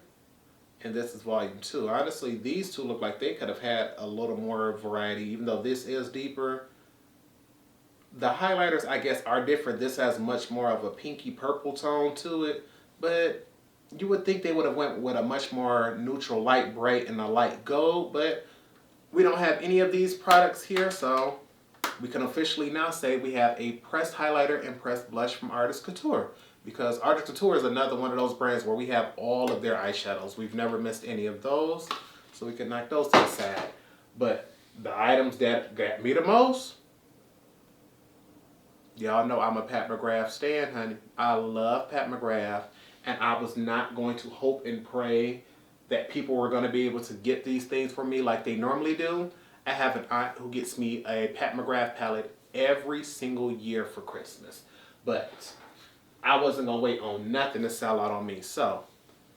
and this is volume 2. Honestly, these two look like they could have had a little more variety, even though this is deeper. The highlighters, I guess, are different. This has much more of a pinky purple tone to it, but you would think they would have went with a much more neutral light bright and a light gold, but we don't have any of these products here, so we can officially now say we have a pressed highlighter and pressed blush from Artist Couture, because Artist Couture is another one of those brands where we have all of their eyeshadows. We've never missed any of those, so we can knock those to the side. But the items that got me the most, y'all know I'm a Pat McGrath stan, honey. I love Pat McGrath, and I was not going to hope and pray that people were going to be able to get these things for me like they normally do. I have an aunt who gets me a Pat McGrath palette every single year for Christmas. But I wasn't going to wait on nothing to sell out on me. So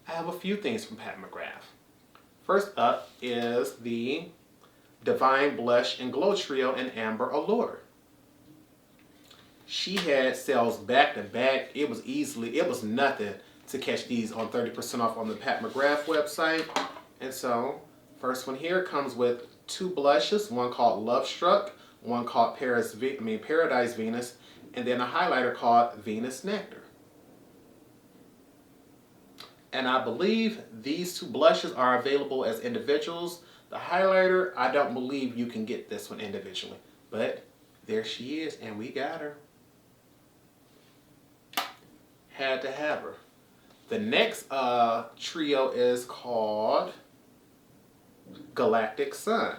I have a few things from Pat McGrath. First up is the Divine Blush and Glow Trio in Amber Allure. She had sales back to back. It was nothing to catch these on 30% off on the Pat McGrath website. And so, first one here comes with 2 blushes, one called Love Struck, one called Paradise Venus, and then a highlighter called Venus Nectar. And I believe these 2 blushes are available as individuals. The highlighter, I don't believe you can get this one individually. But there she is, and we got her. Had to have her. The next trio is called Galactic Sun.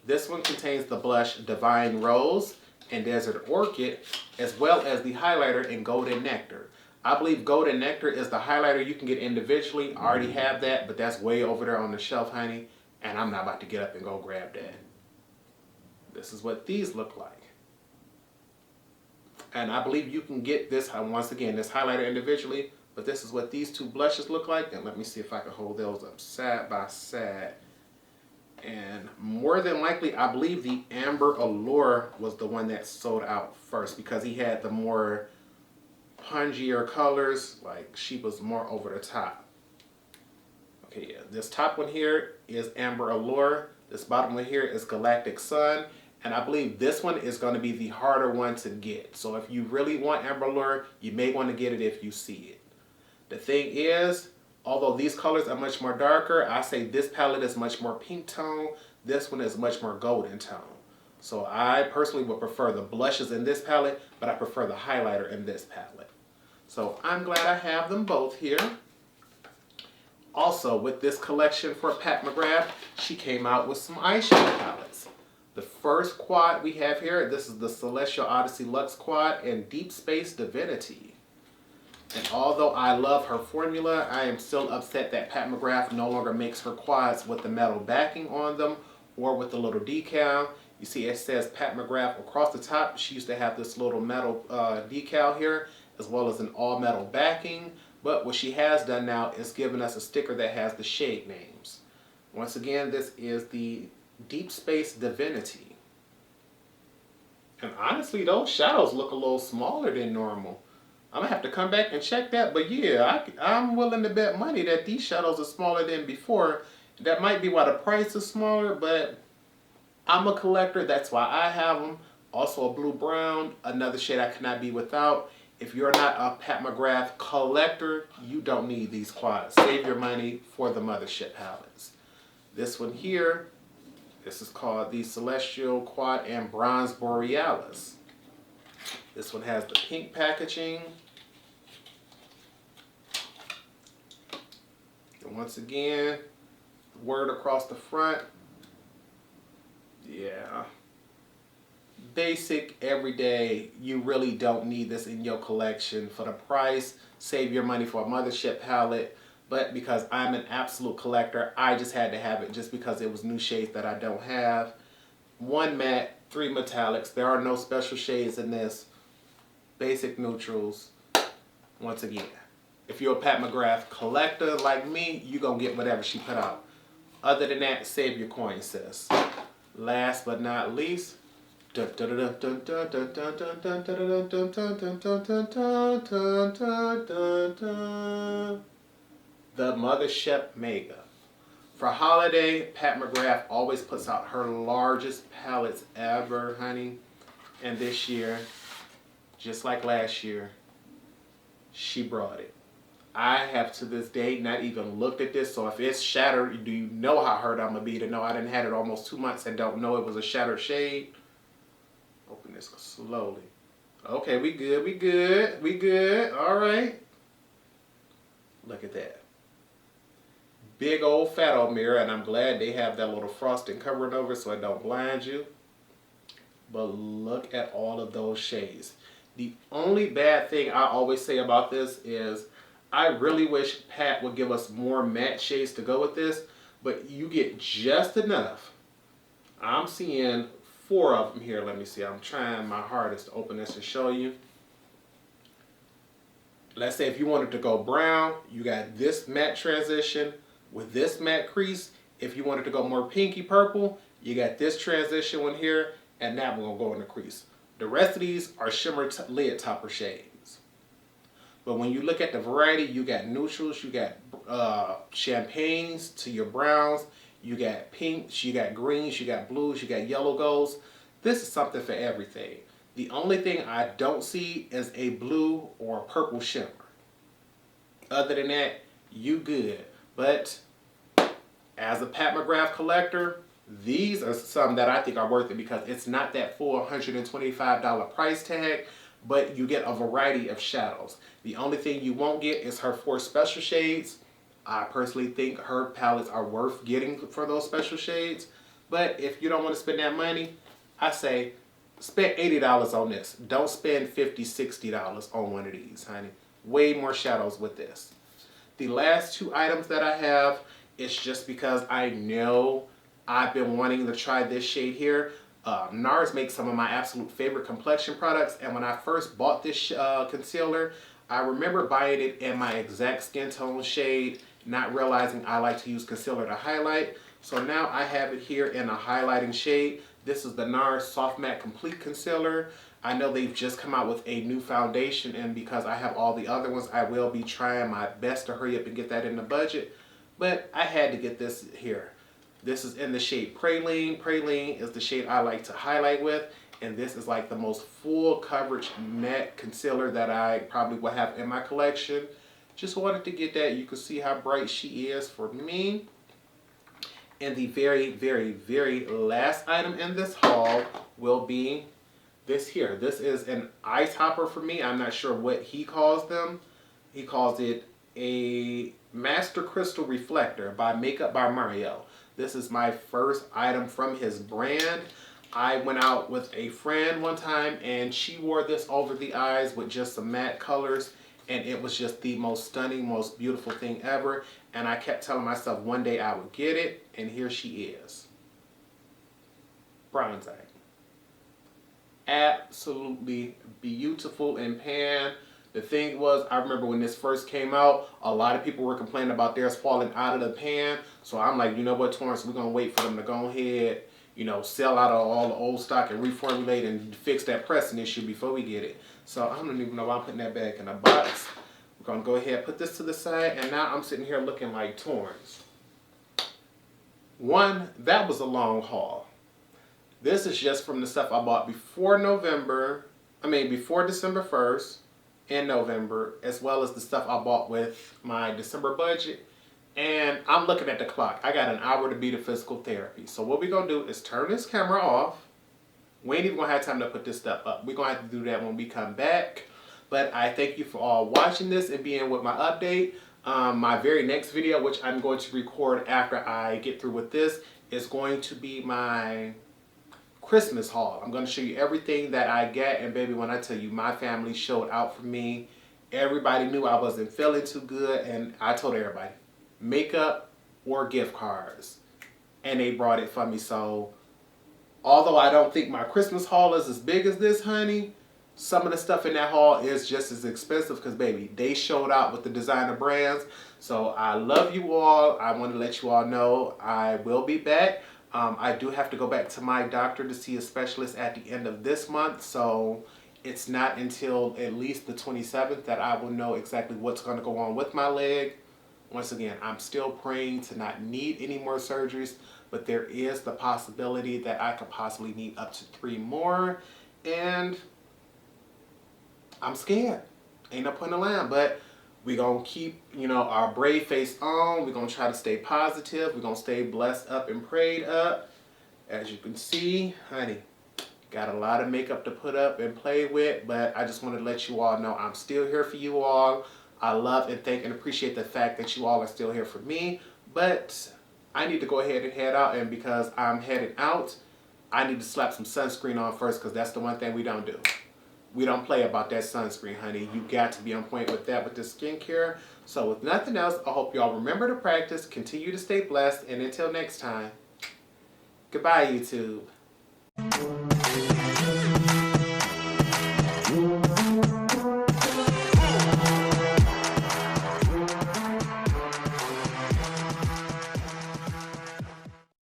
This one contains the blush Divine Rose and Desert Orchid, as well as the highlighter in Golden Nectar. I believe Golden Nectar is the highlighter you can get individually. I already have that, but that's way over there on the shelf, honey, and I'm not about to get up and go grab that. This is what these look like. And I believe you can get this, once again, this highlighter individually, but this is what these 2 blushes look like. And let me see if I can hold those up side by side. And more than likely, I believe the Amber Allure was the one that sold out first because he had the more pungier colors, like she was more over the top. This top one here is Amber Allure. This bottom one here is Galactic Sun. And I believe this one is going to be the harder one to get. So if you really want Amber Allure, you may want to get it if you see it. The thing is, although these colors are much more darker, I say this palette is much more pink tone. This one is much more golden tone. So I personally would prefer the blushes in this palette, but I prefer the highlighter in this palette. So I'm glad I have them both here. Also, with this collection for Pat McGrath, she came out with some eyeshadow palettes. The first quad we have here, this is the Celestial Odyssey Luxe Quad and Deep Space Divinity. And although I love her formula, I am still upset that Pat McGrath no longer makes her quads with the metal backing on them or with the little decal. You see it says Pat McGrath across the top. She used to have this little metal decal here as well as an all metal backing. But what she has done now is given us a sticker that has the shade names. Once again, this is the Deep Space Divinity. And honestly, those shadows look a little smaller than normal. I'm going to have to come back and check that. But yeah, I'm willing to bet money that these shadows are smaller than before. That might be why the price is smaller, but I'm a collector. That's why I have them. Also a blue brown, another shade I cannot be without. If you're not a Pat McGrath collector, you don't need these quads. Save your money for the mothership palettes. This one here, this is called the Celestial Quad and Bronze Borealis. This one has the pink packaging. And once again, word across the front. Yeah. Basic, everyday, you really don't need this in your collection. For the price, save your money for a mothership palette. But because I'm an absolute collector, I just had to have it just because it was new shades that I don't have. 1 matte, 3 metallics. There are no special shades in this. Basic neutrals. Once again, if you're a Pat McGrath collector like me, you're going to get whatever she put out. Other than that, save your coin, sis. Last but not least, the mothership makeup. For holiday, Pat McGrath always puts out her largest palettes ever, honey. And this year, just like last year, she brought it. I have to this day not even looked at this, so if it's shattered, do you know how hurt I'm going to be to know I didn't have it almost 2 months and don't know it was a shattered shade? Open this slowly. Okay, we good, we good, we good. All right. Look at that. Big old fat old mirror, and I'm glad they have that little frosting covering over so it don't blind you. But look at all of those shades. The only bad thing I always say about this is I really wish Pat would give us more matte shades to go with this, but you get just enough. I'm seeing 4 of them here. Let me see. I'm trying my hardest to open this and show you. Let's say if you wanted to go brown, you got this matte transition with this matte crease. If you wanted to go more pinky purple, you got this transition one here, and that one will go in the crease. The rest of these are shimmer lid topper shades. But when you look at the variety, you got neutrals, you got champagnes to your browns, you got pinks, you got greens, you got blues, you got yellow golds. This is something for everything. The only thing I don't see is a blue or a purple shimmer. Other than that, you good. But as a Pat McGrath collector, these are some that I think are worth it because it's not that full $125 price tag, but you get a variety of shadows. The only thing you won't get is her 4 special shades. I personally think her palettes are worth getting for those special shades. But if you don't want to spend that money, I say spend $80 on this. Don't spend $50, $60 on one of these, honey. Way more shadows with this. The last 2 items that I have, it's just because I know I've been wanting to try this shade here. NARS makes some of my absolute favorite complexion products, and when I first bought this concealer, I remember buying it in my exact skin tone shade, not realizing I like to use concealer to highlight. So now I have it here in a highlighting shade. This is the NARS Soft Matte Complete Concealer. I know they've just come out with a new foundation, and because I have all the other ones, I will be trying my best to hurry up and get that in the budget. but I had to get this here. This is in the shade Praline. Praline is the shade I like to highlight with, and this is like the most full coverage matte concealer that I probably will have in my collection. Just wanted to get that. You can see how bright she is for me. And the very, very, very last item in this haul will be this here. This is an eye topper for me. I'm not sure what he calls them. He calls it a Master Crystal Reflector by Makeup by Mario. This is my first item from his brand. I went out with a friend one time and she wore this over the eyes with just some matte colors, and it was just the most stunning, most beautiful thing ever. And I kept telling myself one day I would get it, and here she is. Bronze eye. Absolutely beautiful in pan. The thing was, I remember when this first came out, a lot of people were complaining about theirs falling out of the pan. So I'm like, you know what, Torrence, we're going to wait for them to go ahead, you know, sell out of all the old stock and reformulate and fix that pressing issue before we get it. So I don't even know why I'm putting that back in a box. We're going to go ahead and put this to the side, and now I'm sitting here looking like Torrence. One, that was a long haul. This is just from the stuff I bought before before December 1st in November, as well as the stuff I bought with my December budget. And I'm looking at the clock. I got an hour to be to physical therapy. So what we're going to do is turn this camera off. We ain't even going to have time to put this stuff up. We're going to have to do that when we come back. But I thank you for all watching this and being with my update. My very next video, which I'm going to record after I get through with this, is going to be my Christmas haul. I'm going to show you everything that I get. And baby, when I tell you, my family showed out for me. Everybody knew I wasn't feeling too good. And I told everybody, makeup or gift cards. And they brought it for me. So although I don't think my Christmas haul is as big as this, honey, some of the stuff in that haul is just as expensive because, baby, they showed out with the designer brands. So I love you all. I want to let you all know I will be back. I do have to go back to my doctor to see a specialist at the end of this month. So it's not until at least the 27th that I will know exactly what's going to go on with my leg. Once again, I'm still praying to not need any more surgeries, but there is the possibility that I could possibly need up to 3 more. And I'm scared. Ain't no point in lying, but we're going to keep, you know, our brave face on. We're going to try to stay positive. We're going to stay blessed up and prayed up. As you can see, honey, got a lot of makeup to put up and play with, but I just want to let you all know I'm still here for you all. I love and thank and appreciate the fact that you all are still here for me, but I need to go ahead and head out, and because I'm heading out, I need to slap some sunscreen on first because that's the one thing we don't do. We don't play about that sunscreen, honey. You got to be on point with that with the skincare. So with nothing else, I hope y'all remember to practice, continue to stay blessed, and until next time, goodbye, YouTube.